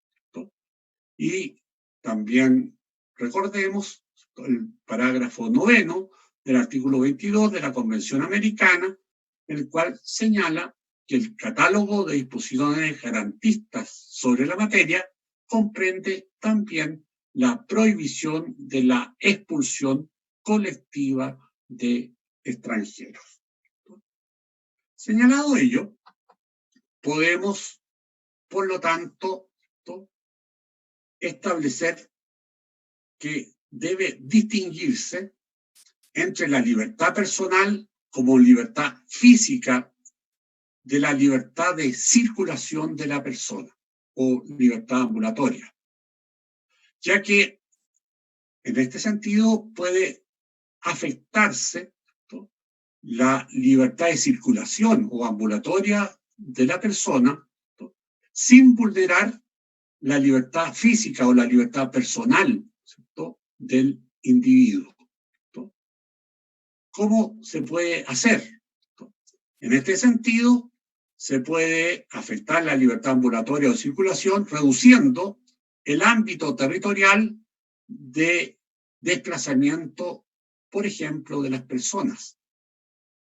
Y también recordemos el parágrafo 9º del artículo 22 de la Convención Americana, el cual señala que el catálogo de disposiciones garantistas sobre la materia comprende también la prohibición de la expulsión colectiva de extranjeros. Señalado ello, podemos, por lo tanto, establecer que debe distinguirse entre la libertad personal como libertad física de la libertad de circulación de la persona o libertad ambulatoria, ya que en este sentido puede afectarse la libertad de circulación o ambulatoria de la persona sin vulnerar la libertad física o la libertad personal, ¿cierto?, del individuo. ¿Cómo se puede hacer? En este sentido, se puede afectar la libertad ambulatoria o de circulación reduciendo el ámbito territorial de desplazamiento, por ejemplo, de las personas,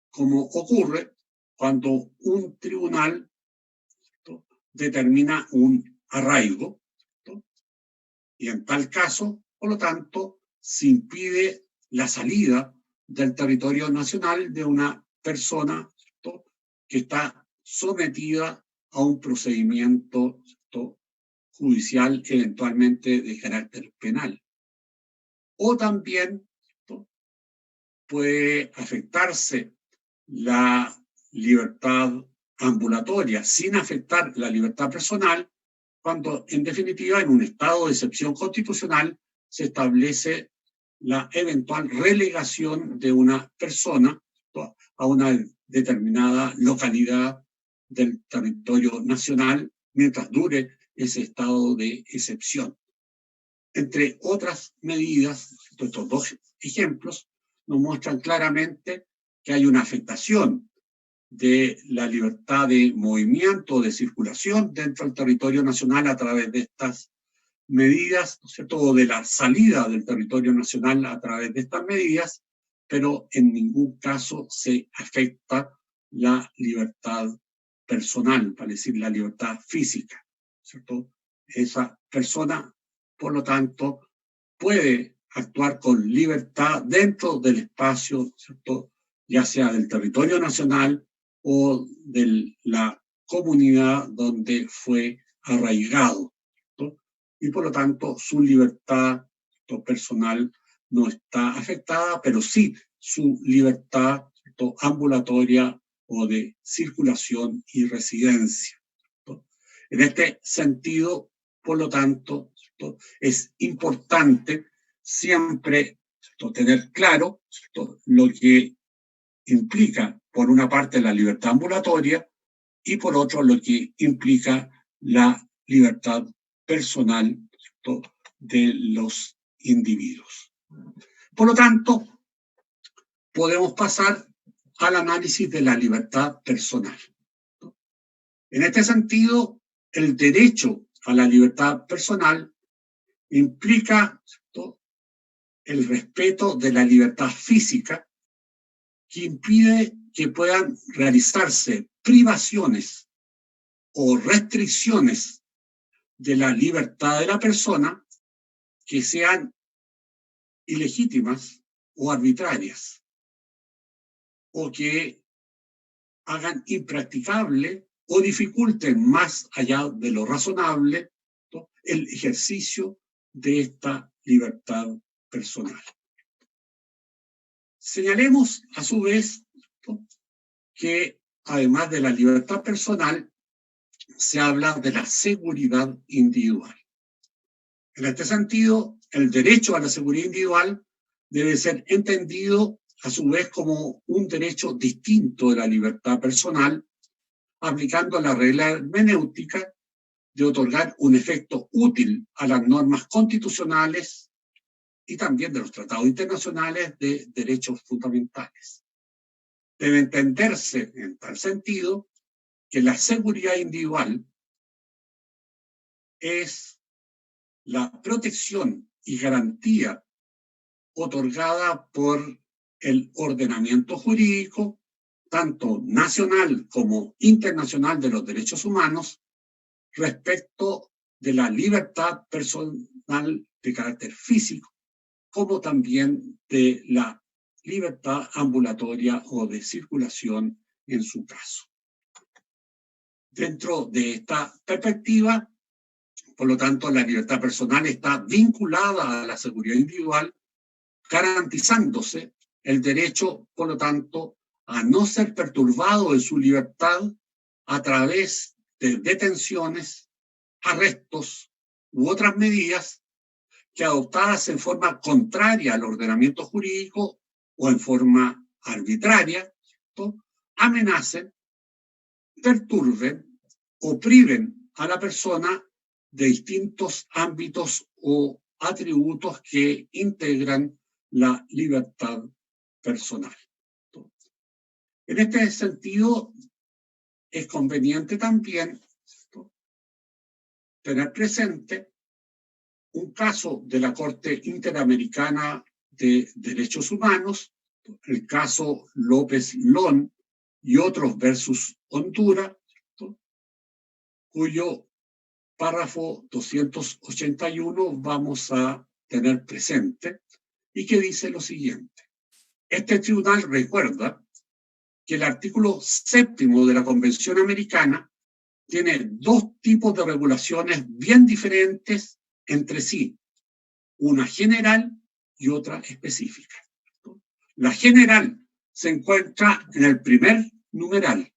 como ocurre cuando un tribunal, ¿cierto?, determina un arraigo, ¿cierto?, y en tal caso, por lo tanto, se impide la salida del territorio nacional de una persona, ¿cierto?, que está sometida a un procedimiento, ¿cierto?, judicial, eventualmente de carácter penal. O también, ¿cierto?, puede afectarse la libertad ambulatoria sin afectar la libertad personal cuando, en definitiva, en un estado de excepción constitucional se establece la eventual relegación de una persona a una determinada localidad del territorio nacional mientras dure ese estado de excepción. Entre otras medidas, estos dos ejemplos nos muestran claramente que hay una afectación de la libertad de movimiento, de circulación dentro del territorio nacional a través de estas medidas, ¿no es cierto?, o de la salida del territorio nacional a través de estas medidas, pero en ningún caso se afecta la libertad personal, para decir la libertad física, ¿cierto? Esa persona, por lo tanto, puede actuar con libertad dentro del espacio, ¿cierto?, ya sea del territorio nacional o de la comunidad donde fue arraigado, ¿cierto? Y por lo tanto su libertad personal no está afectada, pero sí su libertad ¿cierto?, ambulatoria o de circulación y residencia. ¿cierto? En este sentido, por lo tanto, ¿cierto?, es importante siempre, ¿cierto?, tener claro, ¿cierto?, lo que implica, por una parte, la libertad ambulatoria y por otro, lo que implica la libertad personal, ¿cierto?, de los individuos. Por lo tanto, podemos pasar al análisis de la libertad personal. En este sentido, el derecho a la libertad personal implica, ¿cierto?, el respeto de la libertad física que impide que puedan realizarse privaciones o restricciones de la libertad de la persona que sean ilegítimas o arbitrarias, o que hagan impracticable o dificulten más allá de lo razonable, ¿no?, el ejercicio de esta libertad personal. Señalemos, a su vez, ¿no?, que además de la libertad personal, se habla de la seguridad individual. En este sentido, el derecho a la seguridad individual debe ser entendido a su vez como un derecho distinto de la libertad personal, aplicando la regla hermenéutica de otorgar un efecto útil a las normas constitucionales y también de los tratados internacionales de derechos fundamentales. Debe entenderse en tal sentido que la seguridad individual es la protección y garantía otorgada por el ordenamiento jurídico, tanto nacional como internacional de los derechos humanos, respecto de la libertad personal de carácter físico, como también de la libertad ambulatoria o de circulación en su caso. Dentro de esta perspectiva, por lo tanto, la libertad personal está vinculada a la seguridad individual, garantizándose el derecho, por lo tanto, a no ser perturbado en su libertad a través de detenciones, arrestos u otras medidas que, adoptadas en forma contraria al ordenamiento jurídico o en forma arbitraria, ¿no?, amenacen, perturben o priven a la persona de distintos ámbitos o atributos que integran la libertad personal. En este sentido, es conveniente también, ¿no?, tener presente un caso de la Corte Interamericana de Derechos Humanos, el caso López-Lón y otros versus Honduras, ¿no?, cuyo párrafo 281 vamos a tener presente y que dice lo siguiente. Este tribunal recuerda que el artículo 7º de la Convención Americana tiene dos tipos de regulaciones bien diferentes entre sí, una general y otra específica. La general se encuentra en el primer numeral.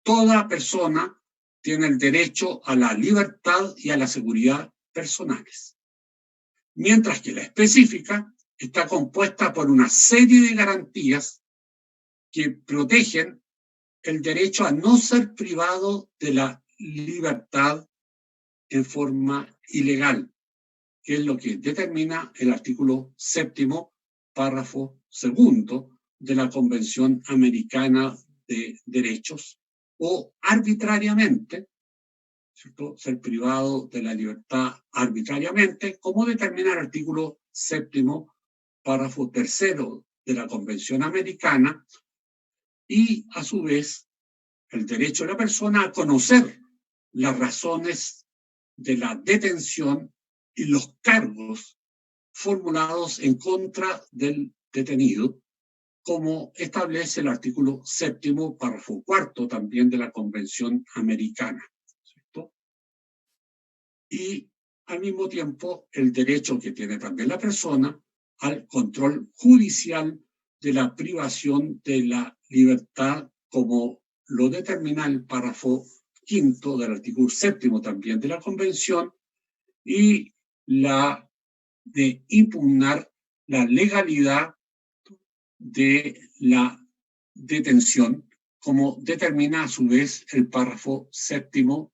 Toda persona tiene el derecho a la libertad y a la seguridad personales, mientras que la específica está compuesta por una serie de garantías que protegen el derecho a no ser privado de la libertad en forma ilegal, que es lo que determina el artículo 7º, párrafo 2º de la Convención Americana de Derechos, o arbitrariamente, ¿cierto?, ser privado de la libertad arbitrariamente, como determina el artículo 7º, párrafo 3º de la Convención Americana, y a su vez el derecho de la persona a conocer las razones de la detención y los cargos formulados en contra del detenido, como establece el artículo 7º, párrafo 4º también de la Convención Americana, ¿cierto? Y al mismo tiempo el derecho que tiene también la persona al control judicial de la privación de la libertad, como lo determina el párrafo 5º del artículo 7º también de la Convención, y la de impugnar la legalidad de la detención, como determina a su vez el párrafo 7º,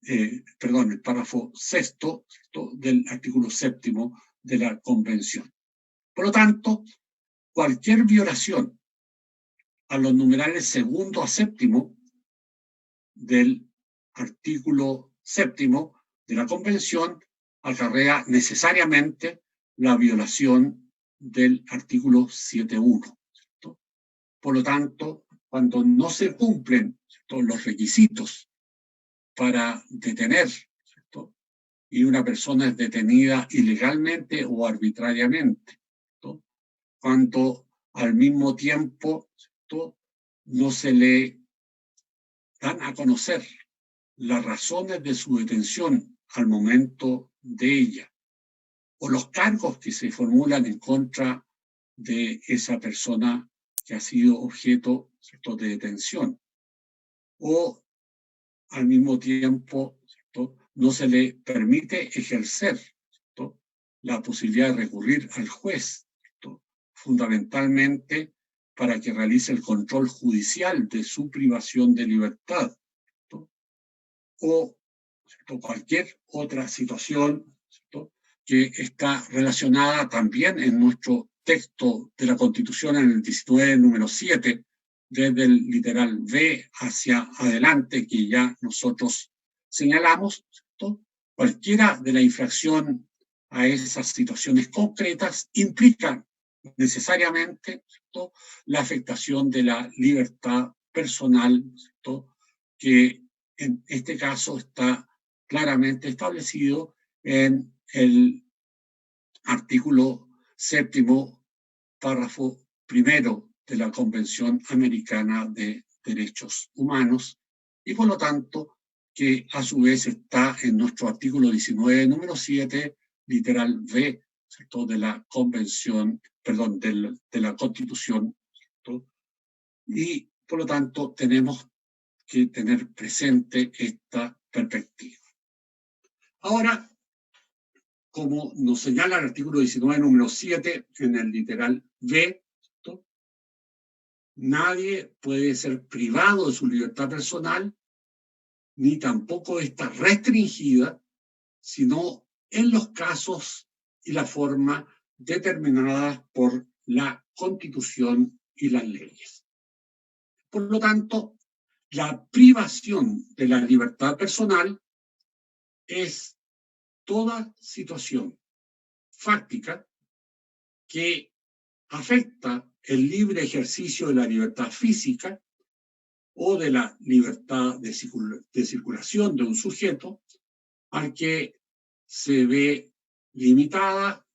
el párrafo 6º del artículo 7º de la Convención. Por lo tanto, cualquier violación a los numerales 2º a 7º del artículo 7º de la Convención acarrea necesariamente la violación del artículo 7.1. Por lo tanto, cuando no se cumplen los requisitos para detener, ¿cierto?, y una persona es detenida ilegalmente o arbitrariamente, ¿cierto?, cuando al mismo tiempo, ¿cierto?, no se le dan a conocer las razones de su detención al momento de ella, o los cargos que se formulan en contra de esa persona que ha sido objeto, ¿cierto?, de detención, o al mismo tiempo, ¿cierto?, no se le permite ejercer, ¿cierto?, la posibilidad de recurrir al juez, ¿cierto?, fundamentalmente para que realice el control judicial de su privación de libertad, ¿cierto?, o, ¿cierto?, cualquier otra situación, ¿cierto?, que está relacionada también en nuestro texto de la Constitución, en el 19, número 7, desde el literal B hacia adelante, que ya nosotros señalamos, ¿cierto? Cualquiera de la infracción a esas situaciones concretas implica necesariamente, ¿cierto?, la afectación de la libertad personal, ¿cierto?, que en este caso está claramente establecido en el artículo 7º, párrafo 1º de la Convención Americana de Derechos Humanos, y por lo tanto que a su vez está en nuestro artículo 19, número 7, literal B, ¿cierto?, de la Convención, perdón, de la Constitución, ¿cierto? Y por lo tanto tenemos que tener presente esta perspectiva. Ahora, como nos señala el artículo 19, número 7, en el literal B, ¿cierto?, nadie puede ser privado de su libertad personal, ni tampoco está restringida, sino en los casos y la forma determinadas por la Constitución y las leyes. Por lo tanto, la privación de la libertad personal es toda situación fáctica que afecta el libre ejercicio de la libertad física o de la libertad de circulación de un sujeto, al que se ve limitada,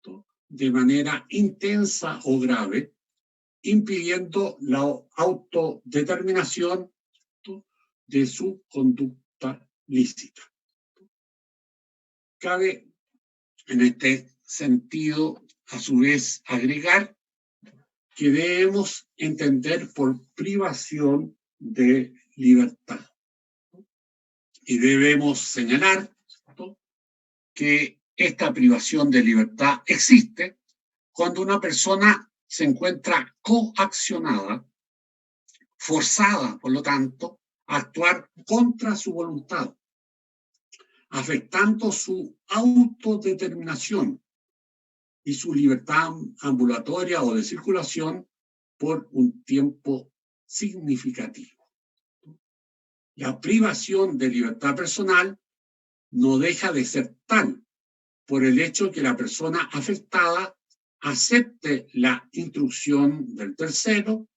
¿no?, de manera intensa o grave, impidiendo la autodeterminación, ¿no?, de su conducta lícita. Cabe en este sentido, a su vez, agregar que debemos entender por privación de libertad. Y debemos señalar, ¿no?, que esta privación de libertad existe cuando una persona se encuentra coaccionada, forzada, por lo tanto, a actuar contra su voluntad, afectando su autodeterminación y su libertad ambulatoria o de circulación por un tiempo significativo. La privación de libertad personal no deja de ser tal por el hecho que la persona afectada acepte la instrucción del tercero,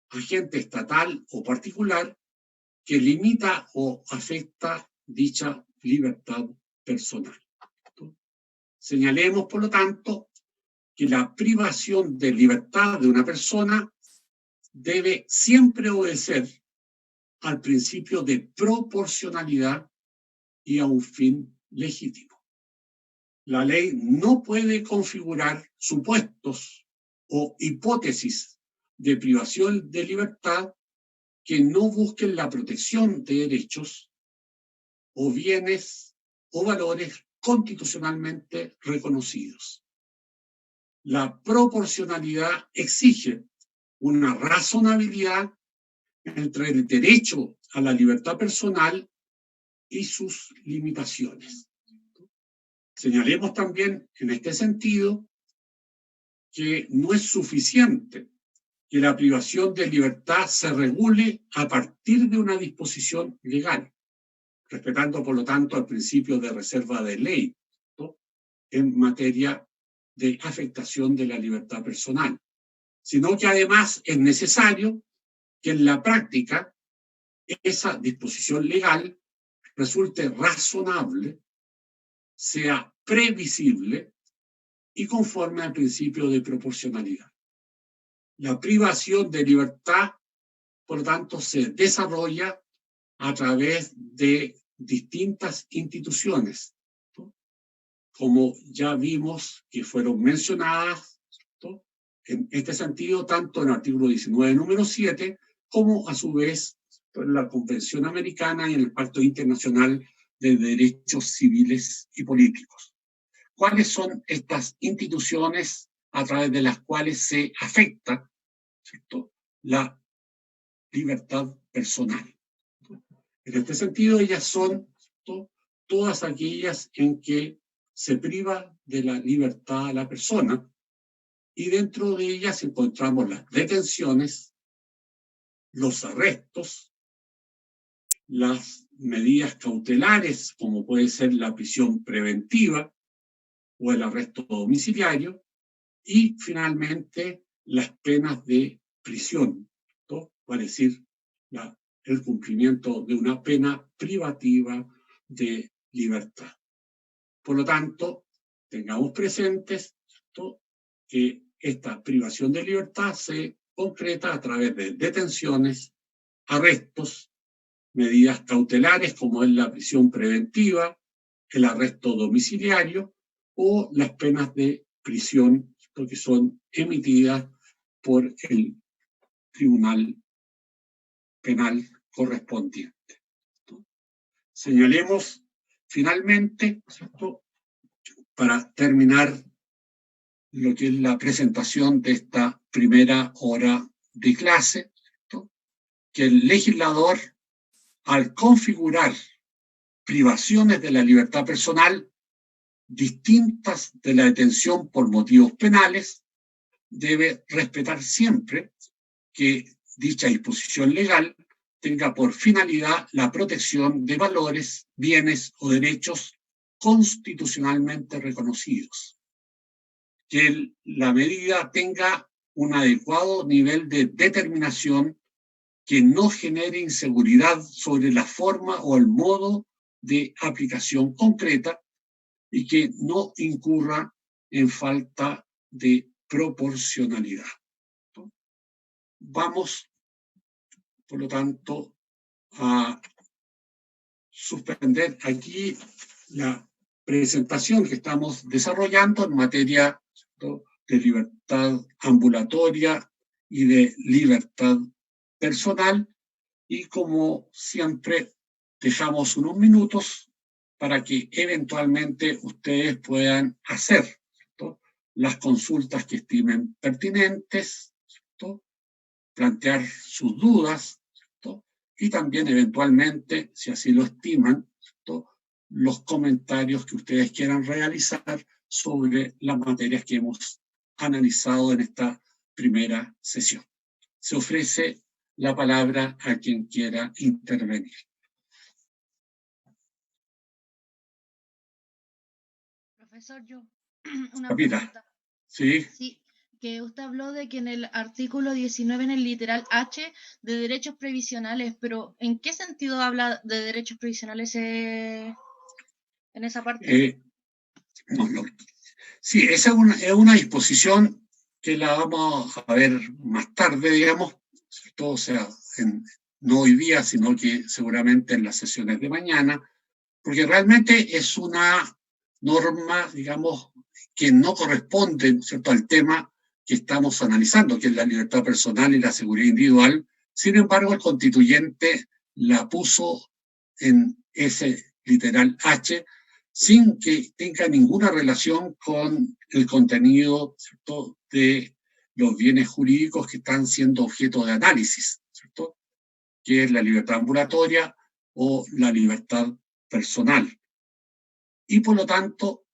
agente estatal o particular, que limita o afecta dicha libertad personal. Señalemos, por lo tanto, que la privación de libertad de una persona debe siempre obedecer al principio de proporcionalidad y a un fin legítimo. La ley no puede configurar supuestos o hipótesis de privación de libertad que no busquen la protección de derechos o bienes o valores constitucionalmente reconocidos. La proporcionalidad exige una razonabilidad entre el derecho a la libertad personal y sus limitaciones. Señalemos también en este sentido que no es suficiente que la privación de libertad se regule a partir de una disposición legal, respetando por lo tanto el principio de reserva de ley, ¿no?, en materia de afectación de la libertad personal, sino que además es necesario que en la práctica esa disposición legal resulte razonable, sea previsible y conforme al principio de proporcionalidad. La privación de libertad, por lo tanto, se desarrolla a través de distintas instituciones, ¿no?, como ya vimos que fueron mencionadas, ¿no?, en este sentido, tanto en el artículo 19, número 7, como a su vez en la Convención Americana y en el Pacto Internacional de Derechos Civiles y Políticos. ¿Cuáles son estas instituciones a través de las cuales se afecta, ¿cierto?, la libertad personal? En este sentido, ellas son todas aquellas en que se priva de la libertad a la persona, y dentro de ellas encontramos las detenciones, los arrestos, las medidas cautelares, como puede ser la prisión preventiva o el arresto domiciliario, y finalmente las penas de prisión, ¿no?, es decir, el cumplimiento de una pena privativa de libertad. Por lo tanto, tengamos presentes, ¿no?, que esta privación de libertad se concreta a través de detenciones, arrestos, medidas cautelares como es la prisión preventiva, el arresto domiciliario o las penas de prisión que son emitidas por el Tribunal Penal correspondiente. Señalemos finalmente, ¿cierto?, para terminar lo que es la presentación de esta primera hora de clase, ¿cierto?, que el legislador, al configurar privaciones de la libertad personal distintas de la detención por motivos penales, debe respetar siempre que dicha disposición legal tenga por finalidad la protección de valores, bienes o derechos constitucionalmente reconocidos. Que la medida tenga un adecuado nivel de determinación que no genere inseguridad sobre la forma o el modo de aplicación concreta y que no incurra en falta de proporcionalidad. Vamos, por lo tanto, a suspender aquí la presentación que estamos desarrollando en materia, ¿no?, de libertad ambulatoria y de libertad personal, y como siempre dejamos unos minutos para que eventualmente ustedes puedan hacer, ¿no?, las consultas que estimen pertinentes, ¿no?, plantear sus dudas, ¿no?, y también eventualmente, si así lo estiman, ¿no?, los comentarios que ustedes quieran realizar sobre las materias que hemos analizado en esta primera sesión. Se ofrece la palabra a quien quiera intervenir. Profesor, yo una Capita, pregunta. ¿sí? Sí, que usted habló de que en el artículo 19, en el literal H, de derechos previsionales, pero ¿en qué sentido habla de derechos previsionales en esa parte? Sí, esa es una disposición que la vamos a ver más tarde, digamos, ¿cierto? O sea, no hoy día, sino que seguramente en las sesiones de mañana, porque realmente es una norma, digamos, que no corresponde, ¿cierto?, al tema que estamos analizando, que es la libertad personal y la seguridad individual. Sin embargo, el constituyente la puso en ese literal H sin que tenga ninguna relación con el contenido, ¿cierto?, de los bienes jurídicos que están siendo objeto de análisis, ¿cierto?, que es la libertad ambulatoria o la libertad personal. Y por lo tanto,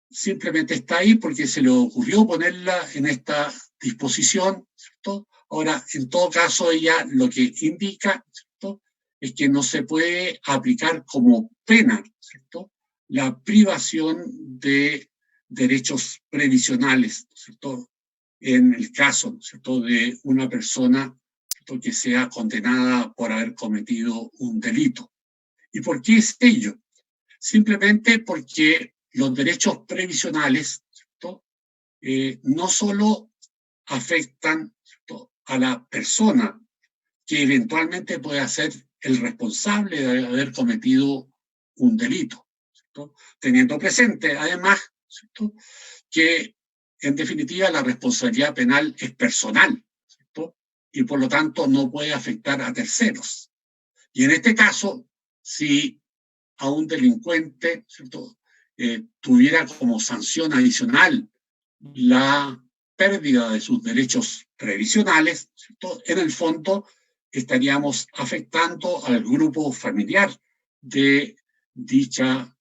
simplemente está ahí porque se le ocurrió ponerla en esta disposición, ¿cierto? Ahora, en todo caso, ella lo que indica, ¿cierto?, es que no se puede aplicar como pena, ¿cierto?, la privación de derechos previsionales, ¿cierto?, en el caso, ¿cierto?, de una persona, ¿cierto?, que sea condenada por haber cometido un delito. ¿Y por qué es ello? Simplemente porque los derechos previsionales, ¿cierto?, no solo afectan, ¿cierto?, a la persona que eventualmente pueda ser el responsable de haber cometido un delito, ¿cierto?, teniendo presente además, ¿cierto?, que en definitiva la responsabilidad penal es personal, ¿cierto?, y por lo tanto no puede afectar a terceros. Y en este caso, si a un delincuente, ¿cierto?, tuviera como sanción adicional la pérdida de sus derechos previsionales, ¿cierto?, en el fondo estaríamos afectando al grupo familiar de dicha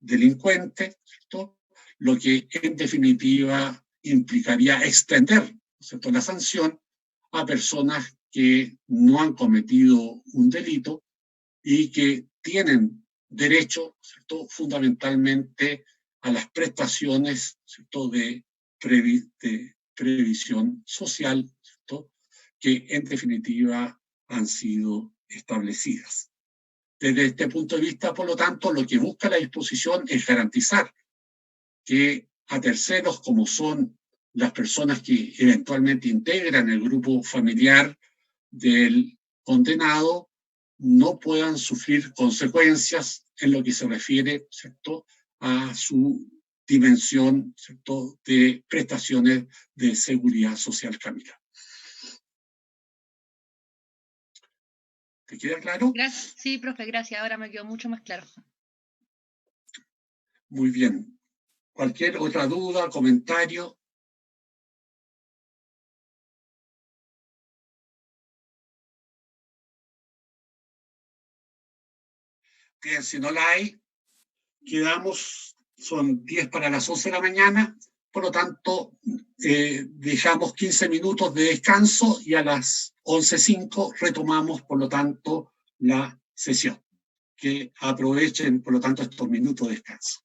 delincuente, ¿cierto?, lo que en definitiva implicaría extender, ¿cierto?, la sanción a personas que no han cometido un delito y que tienen derecho, ¿cierto?, fundamentalmente a las prestaciones, ¿cierto?, de previsión social, ¿cierto?, que en definitiva han sido establecidas. Desde este punto de vista, por lo tanto, lo que busca la disposición es garantizar que a terceros, como son las personas que eventualmente integran el grupo familiar del condenado, no puedan sufrir consecuencias en lo que se refiere, ¿cierto?, a su dimensión, ¿cierto?, de prestaciones de seguridad social. Camila. ¿Te queda claro? Gracias. Sí, profe, gracias. Ahora me quedó mucho más claro. Muy bien. ¿Cualquier otra duda, comentario? Bien, si no la hay, quedamos, son 10 para las 11 de la mañana, por lo tanto, dejamos 15 minutos de descanso y a las 11:05 retomamos, por lo tanto, la sesión. Que aprovechen, por lo tanto, estos minutos de descanso.